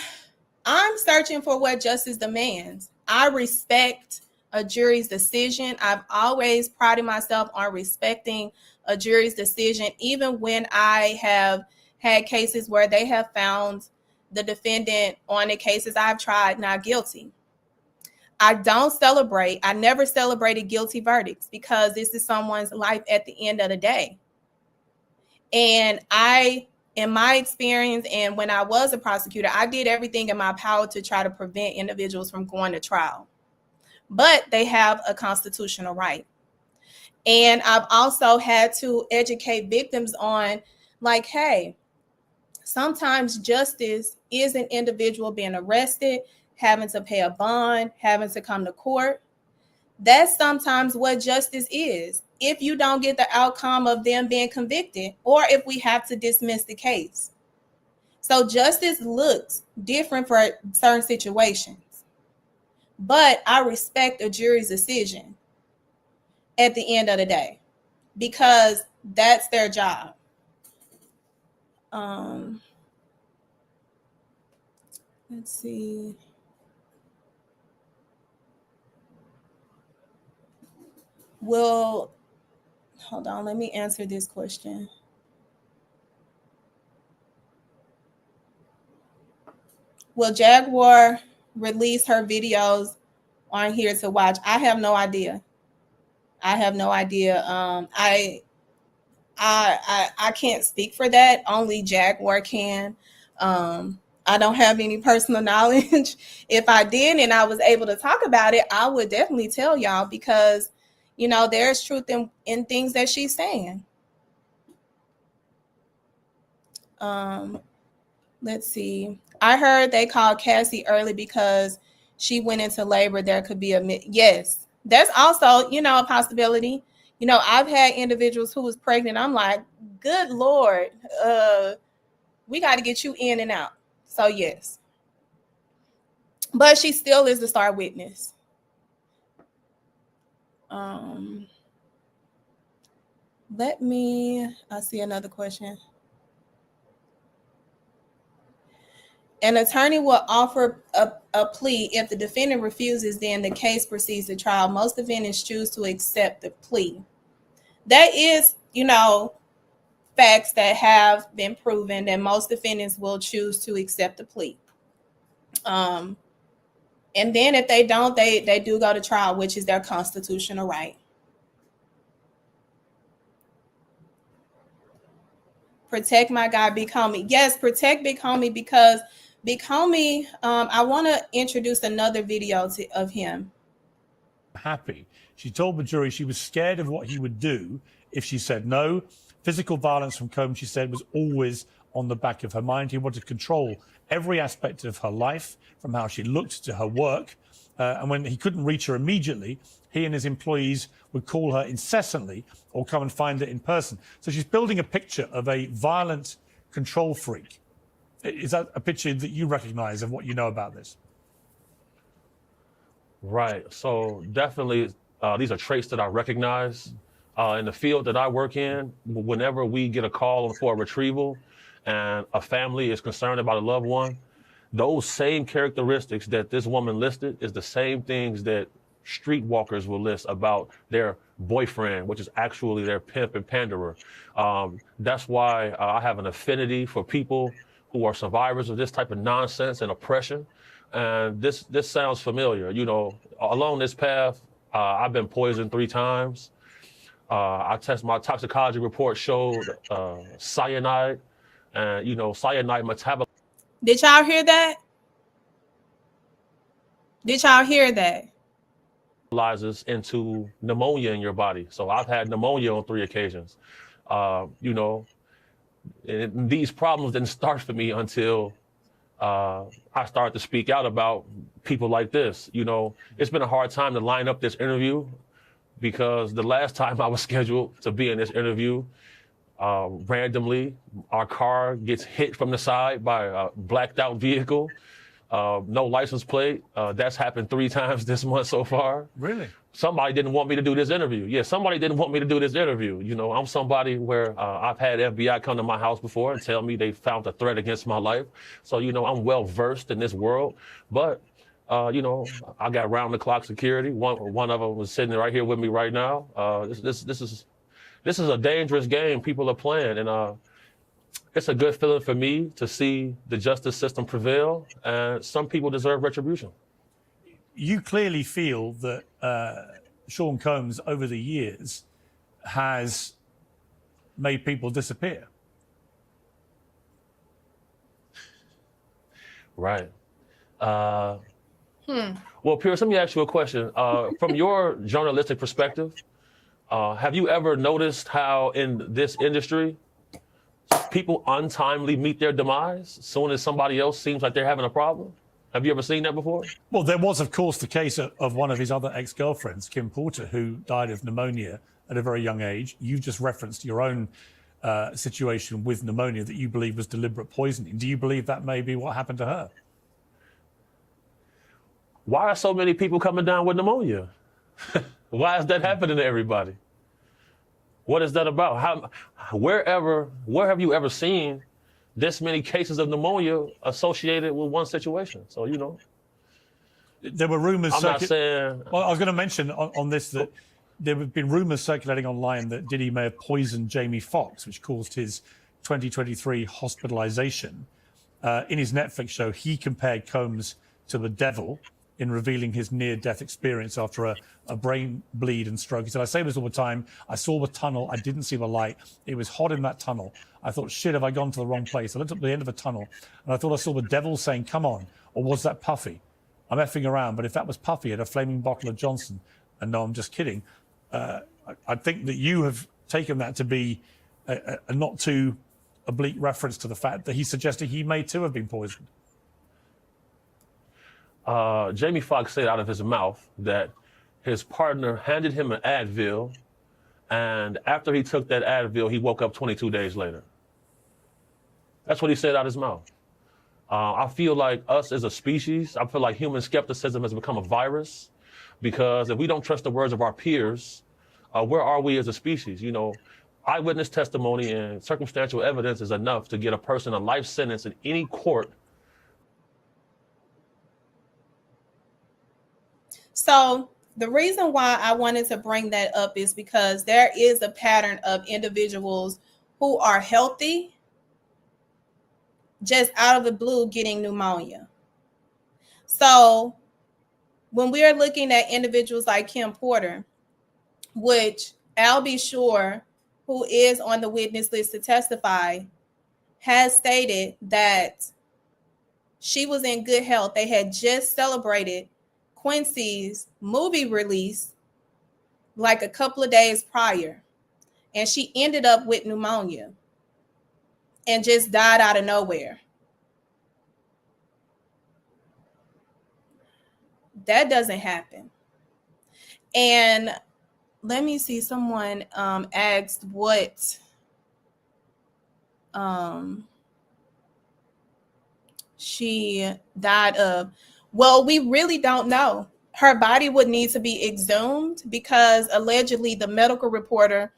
searching for what justice demands. I respect a jury's decision. I've always prided myself on respecting a jury's decision, even when I have had cases where they have found the defendant on the cases I've tried not guilty. I never celebrated guilty verdicts, because this is someone's life at the end of the day. And in my experience, and when I was a prosecutor, I did everything in my power to try to prevent individuals from going to trial. But they have a constitutional right. And I've also had to educate victims on, like, hey, sometimes justice is an individual being arrested, having to pay a bond, having to come to court. That's sometimes what justice is, if you don't get the outcome of them being convicted, or if we have to dismiss the case. So justice looks different for certain situations. But I respect a jury's decision. at the end of the day, because that's their job. Let's see. Hold on, let me answer this question. Will Jaguar release her videos on here to watch? I have no idea. I can't speak for that. Only Jaguar can. I don't have any personal knowledge. If I did and I was able to talk about it, I would definitely tell y'all, because, you know, there's truth in things that she's saying. Let's see. I heard they called Cassie early because she went into labor. There could be yes. That's also, you know, a possibility. You know, I've had individuals who was pregnant. I'm like, good Lord, we got to get you in and out. So yes. But she still is the star witness. I see another question. An attorney will offer a plea. If the defendant refuses, then the case proceeds to trial. Most defendants choose to accept the plea. That is, you know, facts that have been proven, that most defendants will choose to accept the plea. And then if they don't, they do go to trial, which is their constitutional right. Protect my guy, Big Homie. Yes, protect Big Homie, because Big Homie, I want to introduce another video of him. Happy. She told the jury she was scared of what he would do if she said no. Physical violence from Combs, she said, was always on the back of her mind. He wanted to control every aspect of her life, from how she looked to her work. And when he couldn't reach her immediately, he and his employees would call her incessantly or come and find her in person. So she's building a picture of a violent control freak. Is that a picture that you recognize of what you know about this? Right. So definitely, these are traits that I recognize. In the field that I work in, whenever we get a call for a retrieval and a family is concerned about a loved one, those same characteristics that this woman listed is the same things that streetwalkers will list about their boyfriend, which is actually their pimp and panderer. That's why I have an affinity for people who are survivors of this type of nonsense and oppression. And this sounds familiar. You know, along this path, I've been poisoned 3 times. My toxicology report showed cyanide, and, you know, cyanide metabolizes. Did y'all hear that? Did y'all hear that? Into pneumonia in your body. So I've had pneumonia on 3 occasions. You know, and these problems didn't start for me until I started to speak out about people like this. You know, it's been a hard time to line up this interview, because the last time I was scheduled to be in this interview, randomly, our car gets hit from the side by a blacked out vehicle, no license plate. That's happened 3 times this month so far. Really? Somebody didn't want me to do this interview. Yeah, somebody didn't want me to do this interview. You know, I'm somebody where I've had FBI come to my house before and tell me they found a threat against my life. So, you know, I'm well versed in this world. But you know, I got round-the-clock security. One of them was sitting right here with me right now. This is a dangerous game people are playing, and it's a good feeling for me to see the justice system prevail. And some people deserve retribution. You clearly feel that Sean Combs, over the years, has made people disappear. Right. Well, Pierce, let me ask you a question. From your journalistic perspective, have you ever noticed how in this industry, people untimely meet their demise as soon as somebody else seems like they're having a problem? Have you ever seen that before? Well, there was, of course, the case of one of his other ex-girlfriends, Kim Porter, who died of pneumonia at a very young age. You just referenced your own situation with pneumonia that you believe was deliberate poisoning. Do you believe that may be what happened to her? Why are so many people coming down with pneumonia? Why is that happening to everybody? What is that about? Where have you ever seen this many cases of pneumonia associated with one situation? So, you know. There were rumors. I'm not saying. Well, I was going to mention on this that there have been rumors circulating online that Diddy may have poisoned Jamie Foxx, which caused his 2023 hospitalization. In his Netflix show, he compared Combs to the devil in revealing his near-death experience after a brain bleed and stroke. He said, I say this all the time. I saw the tunnel. I didn't see the light. It was hot in that tunnel. I thought, shit, have I gone to the wrong place? I looked at the end of the tunnel, and I thought I saw the devil saying, come on. Or was that Puffy? I'm effing around, but if that was Puffy, had a flaming bottle of Johnson. And no, I'm just kidding. I think that you have taken that to be a not too oblique reference to the fact that he suggested he may too have been poisoned. Jamie Foxx said out of his mouth that his partner handed him an Advil, and after he took that Advil, he woke up 22 days later. That's what he said out of his mouth. I feel like us as a species, I feel like human skepticism has become a virus, because if we don't trust the words of our peers, where are we as a species? You know, eyewitness testimony and circumstantial evidence is enough to get a person a life sentence in any court. So the reason why I wanted to bring that up is because there is a pattern of individuals who are healthy, just out of the blue getting pneumonia. So when we are looking at individuals like Kim Porter, which Al B. Shore, who is on the witness list to testify, has stated that she was in good health. They had just celebrated Quincy's movie release like a couple of days prior, and she ended up with pneumonia and just died out of nowhere. That doesn't happen. And let me see, someone asked what she died of. Well, we really don't know. Her body would need to be exhumed because allegedly the medical reporter,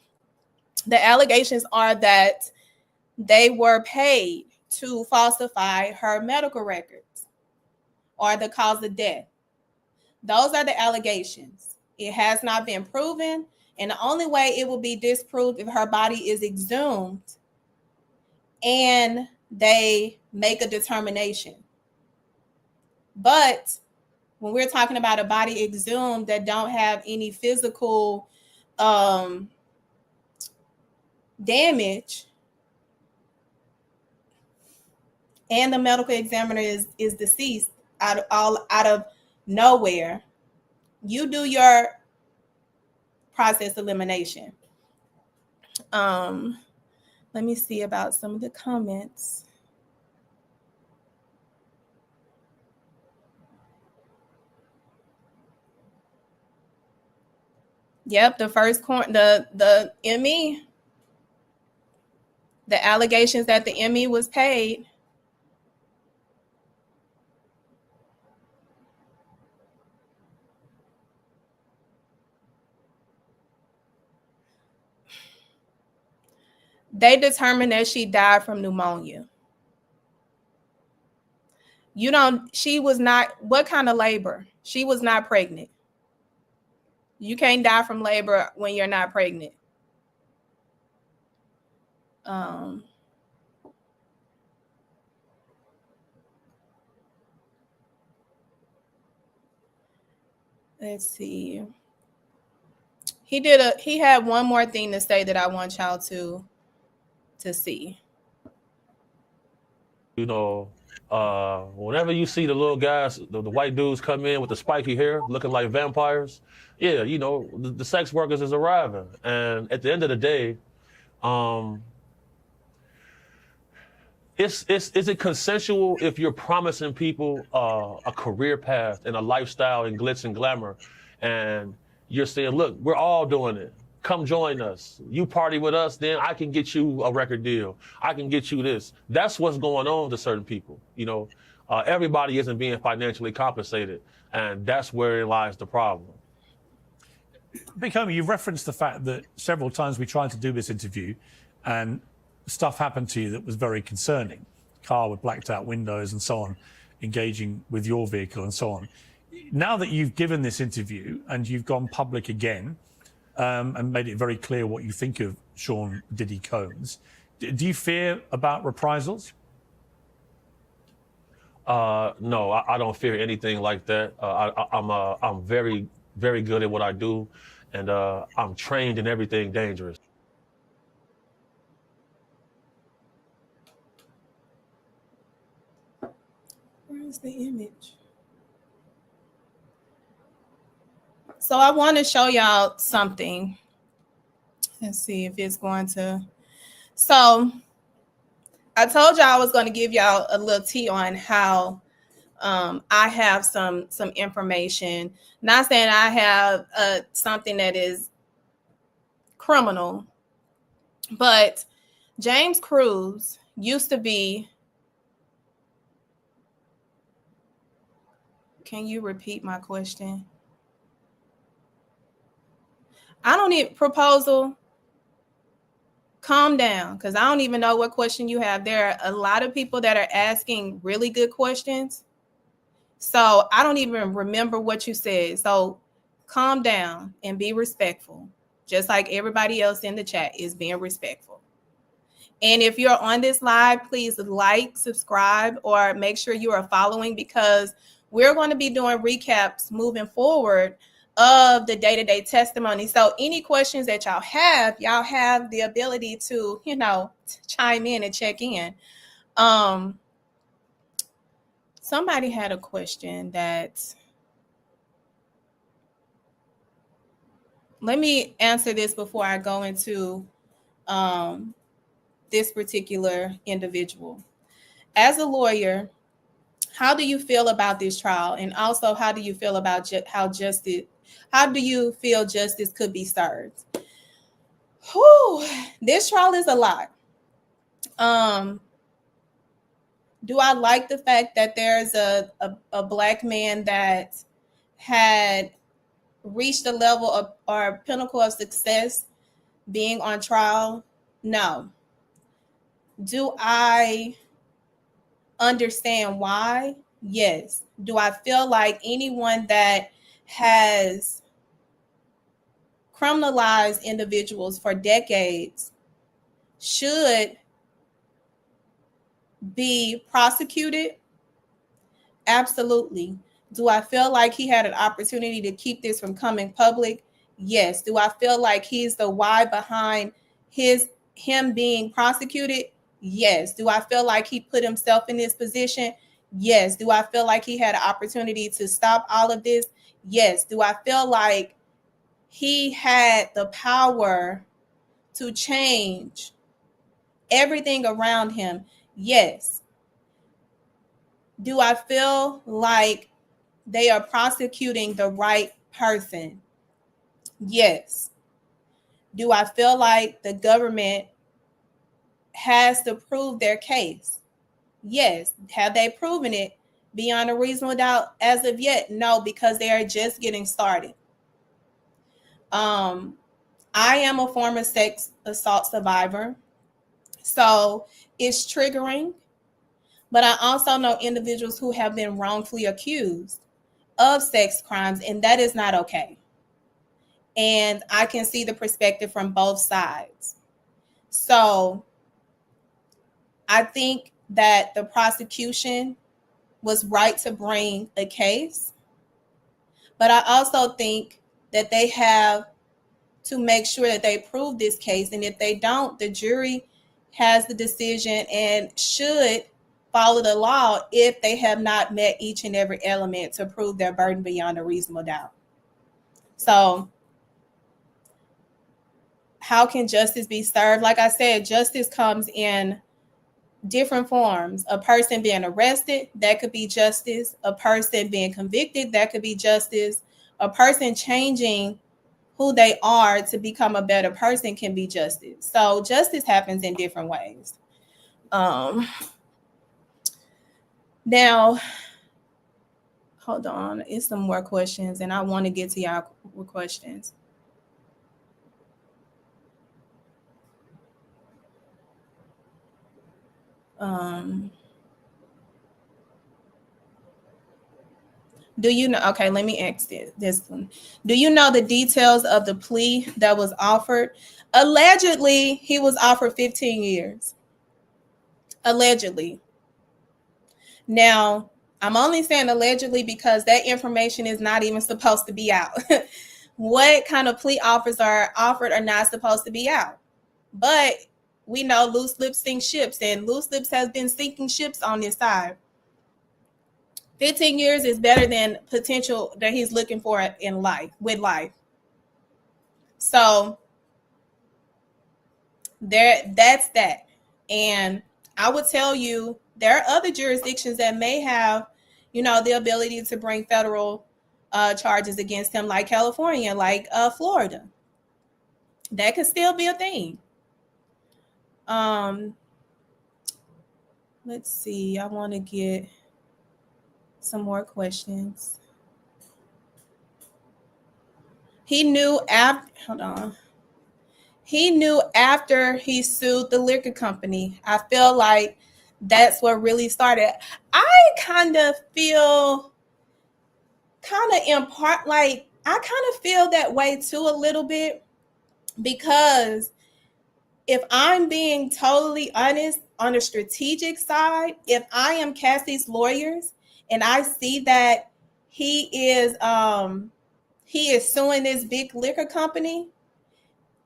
the allegations are that they were paid to falsify her medical records or the cause of death. Those are the allegations. It has not been proven, and the only way it will be disproved if her body is exhumed and they make a determination. But when we're talking about a body exhumed that don't have any physical damage, and the medical examiner is deceased out of nowhere, you do your process elimination. Let me see about some of the comments. Yep, the first the ME, the allegations that the ME was paid. They determined that she died from pneumonia. She was not, what kind of labor? She was not pregnant. You can't die from labor when you're not pregnant. Let's see. He had one more thing to say that I want y'all to see. You know, whenever you see the little guys, the white dudes come in with the spiky hair looking like vampires, yeah, you know, the sex workers is arriving. And at the end of the day, is it consensual if you're promising people a career path and a lifestyle and glitz and glamour, and you're saying, look, we're all doing it. Come join us. You party with us, then I can get you a record deal. I can get you this. That's what's going on to certain people. You know, everybody isn't being financially compensated, and that's where lies the problem. Big Homie, you've referenced the fact that several times we tried to do this interview and stuff happened to you that was very concerning. Car with blacked out windows and so on, engaging with your vehicle and so on. Now that you've given this interview and you've gone public again and made it very clear what you think of Sean Diddy Combs, do you fear about reprisals? No, I don't fear anything like that. I'm very, very good at what I do, and I'm trained in everything dangerous. Where's the image? So I want to show y'all something. Let's see if it's going to. So I told y'all I was going to give y'all a little tea on how I have some information. Not saying I have something that is criminal, but James Cruz used to be. Can you repeat my question? I don't need proposal. Calm down, because I don't even know what question you have. There are a lot of people that are asking really good questions. So I don't even remember what you said. So calm down and be respectful, just like everybody else in the chat is being respectful. And if you're on this live, please like, subscribe, or make sure you are following, because we're going to be doing recaps moving forward of the day-to-day testimony. So any questions that y'all have the ability to, chime in and check in. Somebody had a question that, let me answer this before I go into this particular individual. As a lawyer, how do you feel about this trial? And also, how do you feel about how do you feel justice could be served? Whew, this trial is a lot. Do I like the fact that there's a Black man that had reached a level of or pinnacle of success being on trial? No. Do I understand why? Yes. Do I feel like anyone that has criminalized individuals for decades should be prosecuted? Absolutely. Do I feel like he had an opportunity to keep this from coming public? Yes. Do I feel like he's the why behind him being prosecuted? Yes. Do I feel like he put himself in this position? Yes. Do I feel like he had an opportunity to stop all of this? Yes. Do I feel like he had the power to change everything around him? Yes. Do I feel like they are prosecuting the right person? Yes. Do I feel like the government has to prove their case? Yes. Have they proven it beyond a reasonable doubt as of yet? No, because they are just getting started. I am a former sex assault survivor, so it's triggering. But I also know individuals who have been wrongfully accused of sex crimes, and that is not okay. And I can see the perspective from both sides. So I think that the prosecution was right to bring a case, but I also think that they have to make sure that they prove this case. And if they don't, the jury has the decision and should follow the law if they have not met each and every element to prove their burden beyond a reasonable doubt. So how can justice be served? Like I said, justice comes in different forms. A person being arrested, that could be justice. A person being convicted, that could be justice. A person changing who they are to become a better person can be justice. So justice happens in different ways. Now, hold on. It's some more questions, and I want to get to y'all questions. Do you know? Okay, let me ask this one. Do you know the details of the plea that was offered? Allegedly, he was offered 15 years. Allegedly. Now, I'm only saying allegedly because that information is not even supposed to be out. What kind of plea offers are offered are not supposed to be out. But we know loose lips sink ships, and loose lips has been sinking ships on this side. 15 years is better than potential that he's looking for in life, with life. So that's that. And I would tell you there are other jurisdictions that may have, the ability to bring federal charges against him, like California, like Florida. That could still be a thing. Let's see. I want to get some more questions. He knew after he sued the liquor company. I feel like that's what really started. I kind of feel that way too a little bit, because if I'm being totally honest, on the strategic side, if I am Cassie's lawyers and I see that he is suing this big liquor company,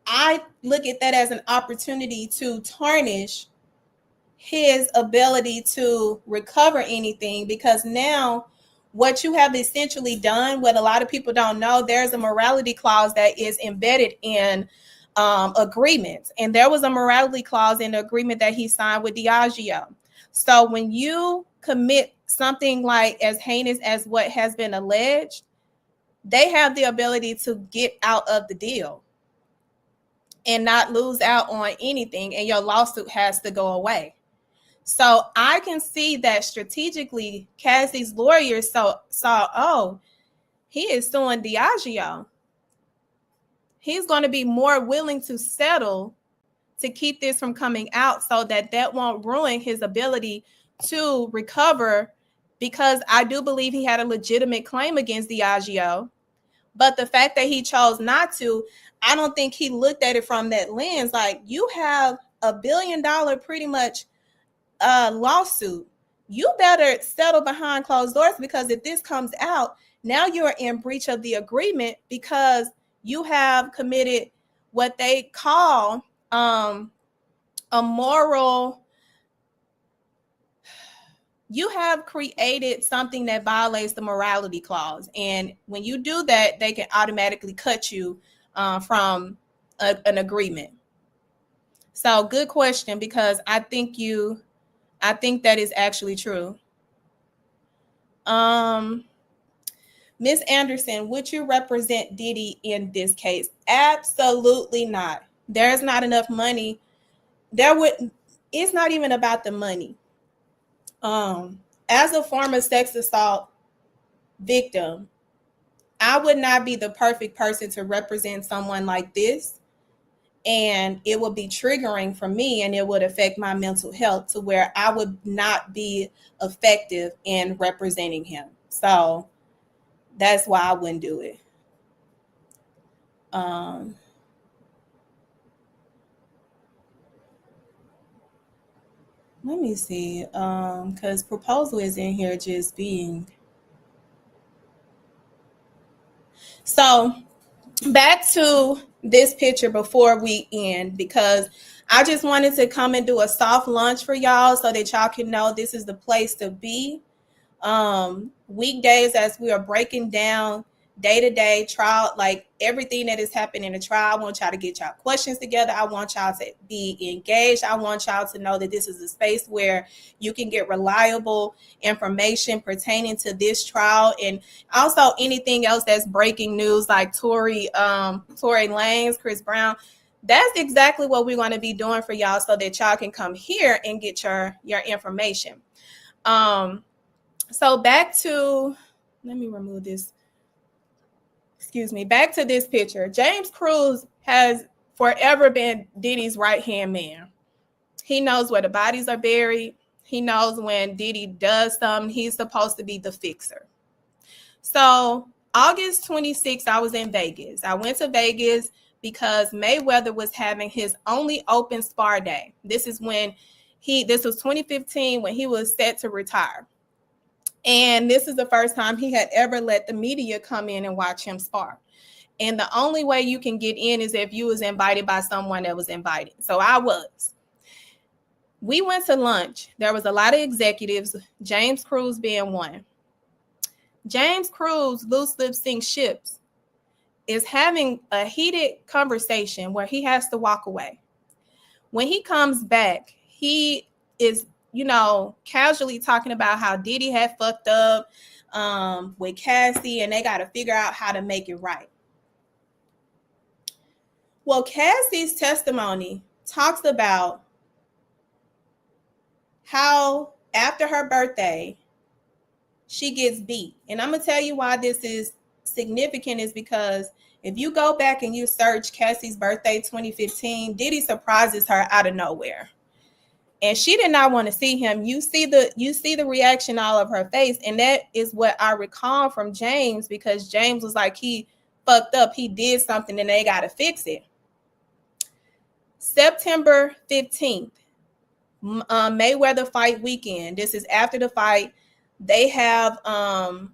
I look at that as an opportunity to tarnish his ability to recover anything, because now what you have essentially done, what a lot of people don't know, there's a morality clause that is embedded in agreements. And there was a morality clause in the agreement that he signed with Diageo. So when you commit something like as heinous as what has been alleged, they have the ability to get out of the deal and not lose out on anything, and your lawsuit has to go away. So I can see that strategically Cassie's lawyers saw, oh, he is suing Diageo. He's going to be more willing to settle to keep this from coming out, so that won't ruin his ability to recover, because I do believe he had a legitimate claim against Diageo. But the fact that he chose not to, I don't think he looked at it from that lens. Like, you have $1 billion pretty much lawsuit. You better settle behind closed doors, because if this comes out, now you're in breach of the agreement, because you have committed what they call a moral. You have created something that violates the morality clause. And when you do that, they can automatically cut you from an agreement. So good question, because I think that is actually true. Ms. Anderson, would you represent Diddy in this case? Absolutely not. There's not enough money. It's not even about the money. As a former sex assault victim, I would not be the perfect person to represent someone like this. And it would be triggering for me, and it would affect my mental health to where I would not be effective in representing him. So that's why I wouldn't do it. Let me see, because proposal is in here just being. So back to this picture before we end, because I just wanted to come and do a soft launch for y'all so that y'all can know this is the place to be. Weekdays, as we are breaking down day-to-day trial, like everything that is happening in the trial, I want y'all to get y'all questions together. I want y'all to be engaged. I want y'all to know that this is a space where you can get reliable information pertaining to this trial, and also anything else that's breaking news, like Tory Lanez, Chris Brown. That's exactly what we're going to be doing for y'all, so that y'all can come here and get your information. So back to, let me remove this. Back to this picture. James Cruz has forever been Diddy's right-hand man. He knows where the bodies are buried. He knows when Diddy does something, he's supposed to be the fixer. So August 26th, I was in Vegas. I went to Vegas because Mayweather was having his only open spar day. This was 2015 when he was set to retire. And this is the first time he had ever let the media come in and watch him spar. And the only way you can get in is if you was invited by someone that was invited. So I was. We went to lunch. There was a lot of executives, James Cruz being one. James Cruz, loose lip sync ships, is having a heated conversation where he has to walk away. When he comes back, he is, casually talking about how Diddy had fucked up with Cassie and they got to figure out how to make it right. Well, Cassie's testimony talks about how after her birthday, she gets beat. And I'm going to tell you why this is significant is because if you go back and you search Cassie's birthday 2015, Diddy surprises her out of nowhere. And she did not want to see him. You see the reaction all of her face. And that is what I recall from James, because James was like, he fucked up. He did something and they got to fix it. September 15th, Mayweather fight weekend. This is after the fight. They have, I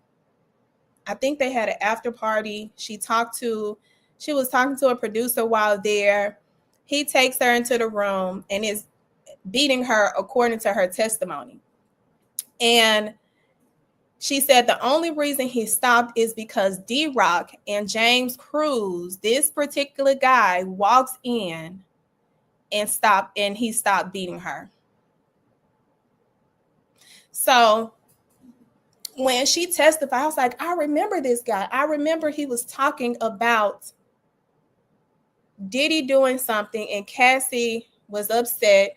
think they had an after party. She was talking to a producer while there. He takes her into the room and is beating her according to her testimony. And she said the only reason he stopped is because D-Rock and James Cruz, this particular guy, walks in and he stopped beating her. So when she testified, I was like, I remember this guy. I remember he was talking about Diddy doing something and Cassie was upset.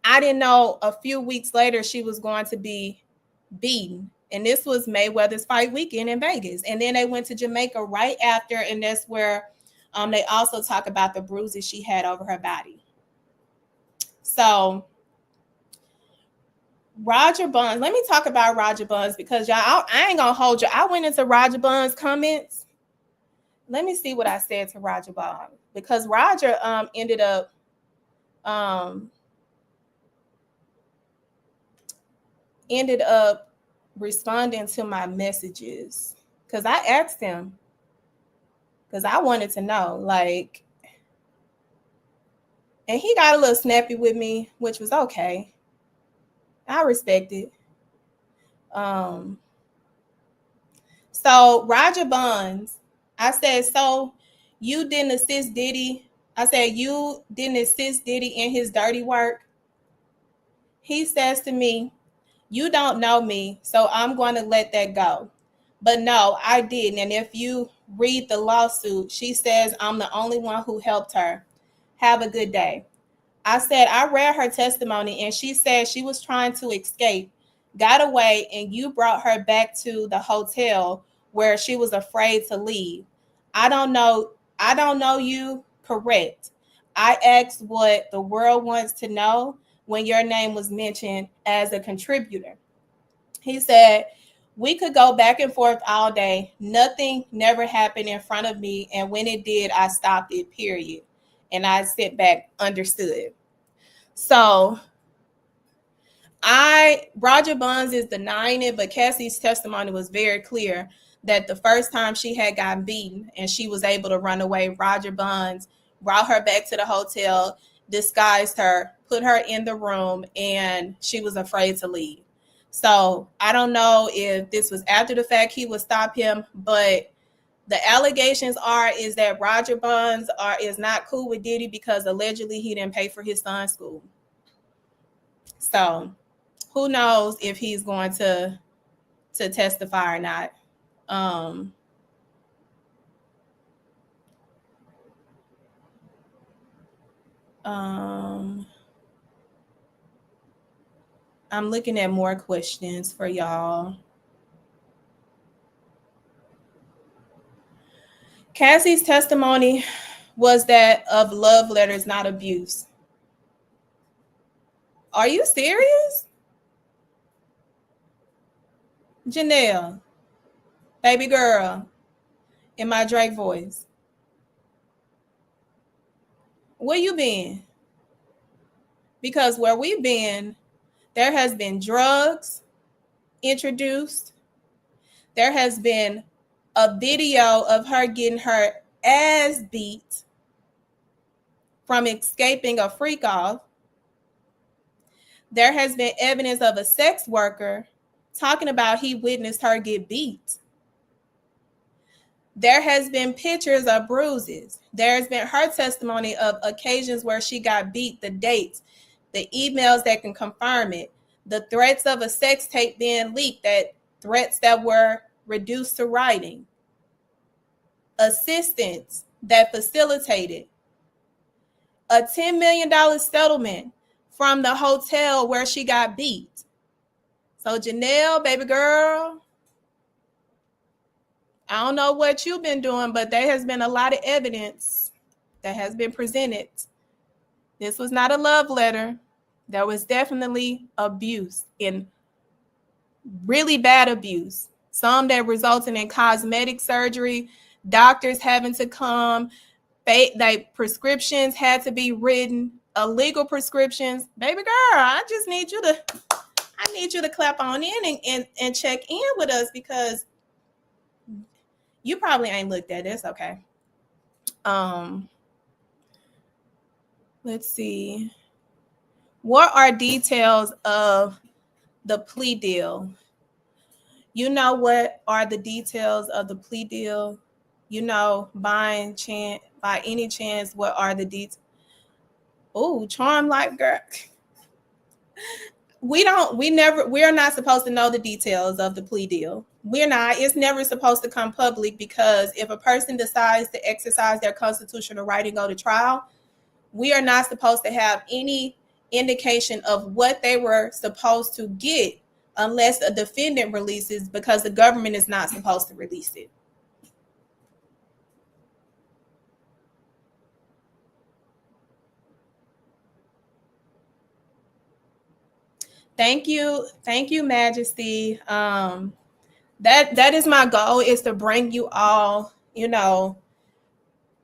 I didn't know a few weeks later she was going to be beaten. And this was Mayweather's fight weekend in Vegas. And then they went to Jamaica right after. And that's where they also talk about the bruises she had over her body. So Roger Buns, let me talk about Roger Buns because y'all, I ain't gonna hold you. I went into Roger Buns' comments. Let me see what I said to Roger Buns because Roger ended up responding to my messages because I asked him because I wanted to know, like, and he got a little snappy with me, which was okay. I respect it. So Roger Buns, I said, so you didn't assist Diddy? I said, you didn't assist Diddy in his dirty work? He says to me, you don't know me, so I'm going to let that go. But no, I didn't. And if you read the lawsuit, she says I'm the only one who helped her. Have a good day. I said, I read her testimony and she said she was trying to escape, got away, and you brought her back to the hotel where she was afraid to leave. I don't know you, correct. I asked what the world wants to know when your name was mentioned as a contributor. He said, we could go back and forth all day. Nothing never happened in front of me. And when it did, I stopped it, period. And I sit back, understood. So Roger Buns is denying it, but Cassie's testimony was very clear that the first time she had gotten beaten and she was able to run away, Roger Buns brought her back to the hotel, disguised her, put her in the room, and she was afraid to leave. So I don't know if this was after the fact he would stop him, but the allegations is that Roger Buns is not cool with Diddy because allegedly he didn't pay for his son's school. So who knows if he's going to testify or not. I'm looking at more questions for y'all. Cassie's testimony was that of love letters, not abuse. Are you serious? Janelle, baby girl, in my Drake voice. Where you been? Because where we've been, there has been drugs introduced. There has been a video of her getting her ass beat from escaping a freak off. There has been evidence of a sex worker talking about he witnessed her get beat. There has been pictures of bruises. There's been her testimony of occasions where she got beat, the dates, the emails that can confirm it, the threats of a sex tape being leaked, that threats that were reduced to writing, assistants that facilitated, a $10 million settlement from the hotel where she got beat. So Janelle, baby girl, I don't know what you've been doing, but there has been a lot of evidence that has been presented. This was not a love letter. There was definitely abuse, and really bad abuse. Some that resulted in cosmetic surgery, doctors having to come, like prescriptions had to be written, illegal prescriptions. Baby girl, I need you to clap on in and check in with us, because you probably ain't looked at this. Okay. Let's see. What are details of the plea deal? You know what are the details of the plea deal? You know, by any chance, what are the details? Oh, charm like girl. We are not supposed to know the details of the plea deal. We're not. It's never supposed to come public, because if a person decides to exercise their constitutional right and go to trial, we are not supposed to have any indication of what they were supposed to get unless a defendant releases, because the government is not supposed to release it. Thank you, Majesty. That is my goal, is to bring you all,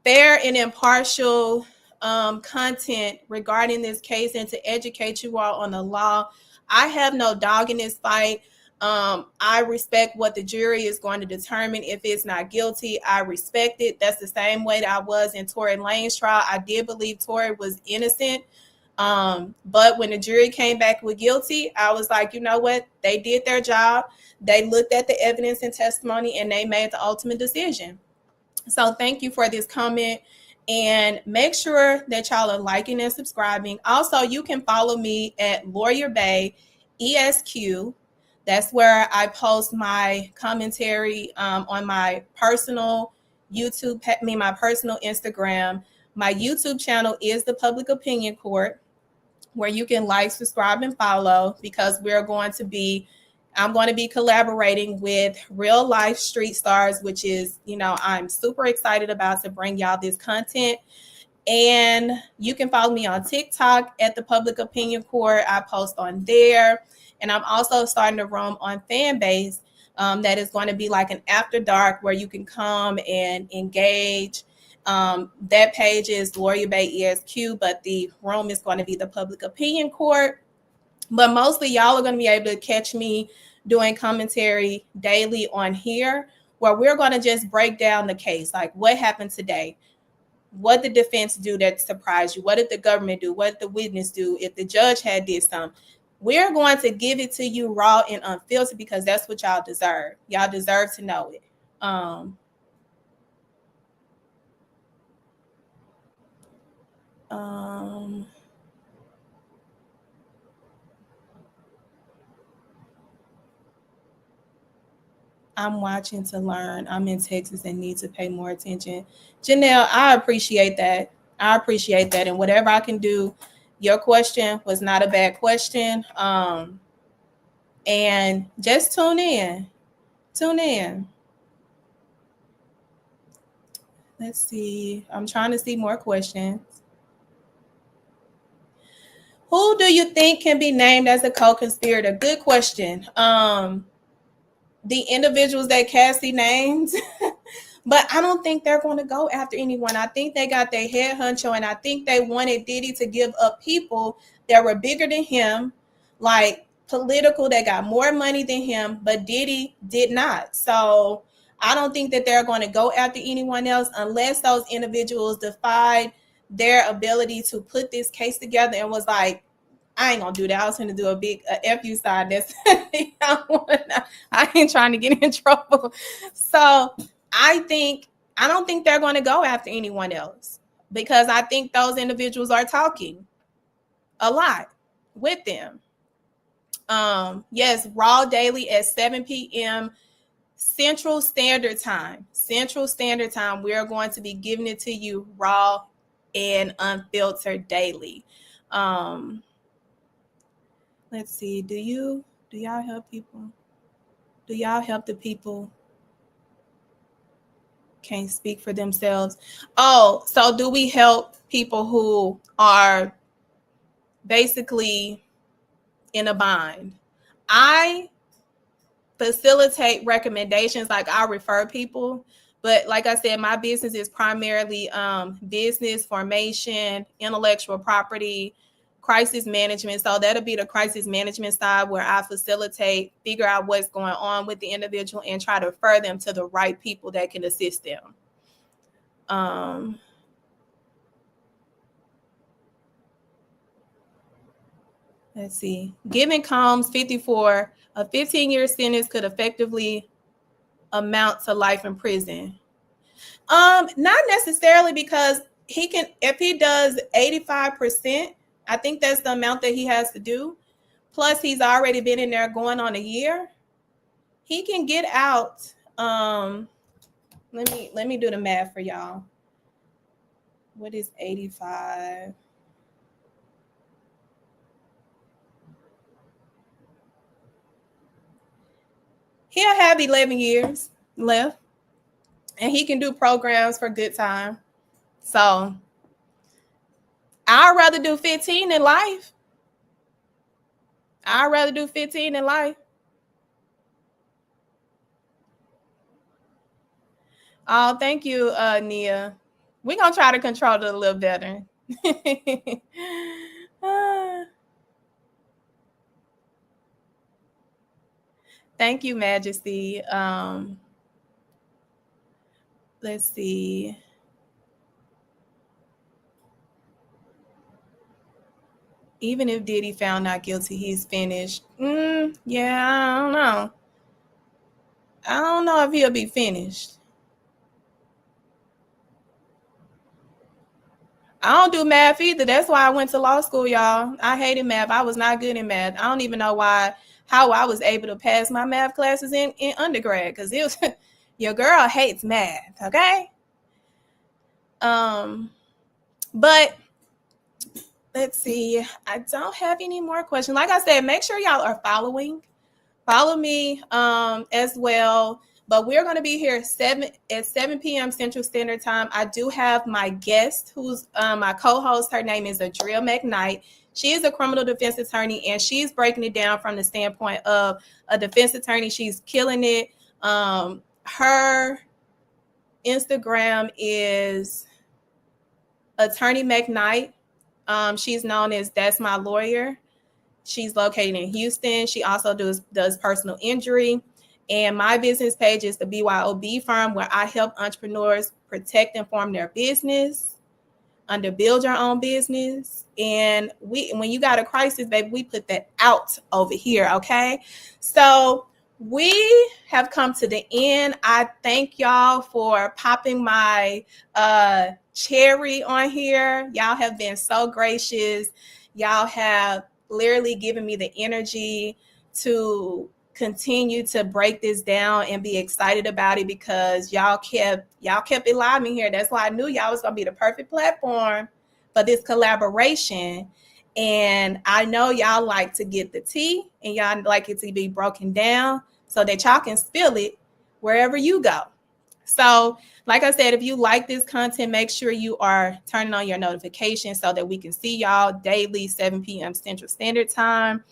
fair and impartial content regarding this case, and to educate you all on the law. I have no dog in this fight. I respect what the jury is going to determine. If it's not guilty, I respect it. That's the same way that I was in Tory Lane's trial. I did believe Tory was innocent. But when the jury came back with guilty, I was like, you know what? They did their job. They looked at the evidence and testimony, and they made the ultimate decision. So thank you for this comment, and make sure that y'all are liking and subscribing. Also, you can follow me at Lawyer Bay ESQ. That's where I post my commentary on my personal YouTube, my personal Instagram. My YouTube channel is the Public Opinion Court, where you can like, subscribe, and follow, because I'm going to be collaborating with real life street stars, which is, I'm super excited about, to bring y'all this content. And you can follow me on TikTok at the Public Opinion Court. I post on there. And I'm also starting to roam on Fanbase. That is going to be like an after dark, where you can come and engage. That page is Lawyer Bay ESQ, but the room is going to be the Public Opinion Court. But mostly y'all are going to be able to catch me doing commentary daily on here, where we're going to just break down the case. Like, what happened today? What did the defense do that surprised you? What did the government do? What did the witness do? If the judge had did something, we're going to give it to you raw and unfiltered, because that's what y'all deserve. Y'all deserve to know it. I'm watching to learn. I'm in Texas and need to pay more attention. Janelle, I appreciate that. And whatever I can do, your question was not a bad question. And just tune in. Let's see. I'm trying to see more questions. Who do you think can be named as a co-conspirator? Good question. The individuals that Cassie named, but I don't think they're going to go after anyone. I think they got their head honcho, and I think they wanted Diddy to give up people that were bigger than him, like political, that got more money than him, but Diddy did not. So I don't think that they're going to go after anyone else unless those individuals defied their ability to put this case together and was like, I ain't gonna do that. I was gonna do a big FU side. That's I ain't trying to get in trouble. So I don't think they're going to go after anyone else, because I think those individuals are talking a lot with them. Yes, Raw daily at 7 p.m. Central Standard Time. Central Standard Time. We're going to be giving it to you raw and unfiltered daily. Let's see. Do y'all help people? Do y'all help the people can't speak for themselves? Oh, so do we help people who are basically in a bind? I facilitate recommendations, like I refer people, but like I said, my business is primarily business formation, intellectual property, crisis management. So that'll be the crisis management side, where I facilitate, figure out what's going on with the individual, and try to refer them to the right people that can assist them. Let's see. Given Combs 54, a 15-year sentence could effectively amount to life in prison. Not necessarily, because he can, if he does 85%, I think that's the amount that he has to do. Plus, he's already been in there going on a year. He can get out. Let me do the math for y'all. What is 85? He'll have 11 years left, and he can do programs for good time. So I'd rather do 15 in life. I'd rather do 15 in life. Oh, thank you, Nia. We're going to try to control it a little better. Thank you, Majesty. Let's see. Even if Diddy found not guilty, he's finished. Yeah, I don't know. I don't know if he'll be finished. I don't do math either. That's why I went to law school, y'all. I hated math. I was not good in math. I don't even know how I was able to pass my math classes in undergrad, because it was your girl hates math, okay? But let's see. I don't have any more questions. Like I said, make sure y'all are following. Follow me as well. But we're going to be here at 7 p.m. Central Standard Time. I do have my guest, who's my co-host. Her name is Adria McKnight. She is a criminal defense attorney, and she's breaking it down from the standpoint of a defense attorney. She's killing it. Her Instagram is Attorney McKnight. She's known as That's My Lawyer. She's located in Houston. She also does personal injury. And my business page is the BYOB Firm, where I help entrepreneurs protect and form their business, build your own business. And when you got a crisis, baby, we put that out over here, okay? So we have come to the end. I thank y'all for popping my cherry on here. Y'all have been so gracious. Y'all have literally given me the energy to continue to break this down and be excited about it, because y'all kept it live in here. That's why I knew y'all was gonna be the perfect platform for this collaboration. And I know y'all like to get the tea, and y'all like it to be broken down so that y'all can spill it wherever you go. So Like I said, if you like this content, make sure you are turning on your notifications so that we can see y'all daily, 7 p.m. Central Standard Time.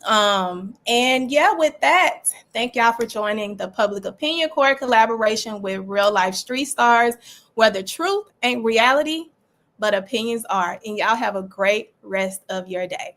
And yeah, with that, thank y'all for joining the Public Opinion Court collaboration with Real Life Street Stars, where the truth ain't reality, but opinions are. And y'all have a great rest of your day.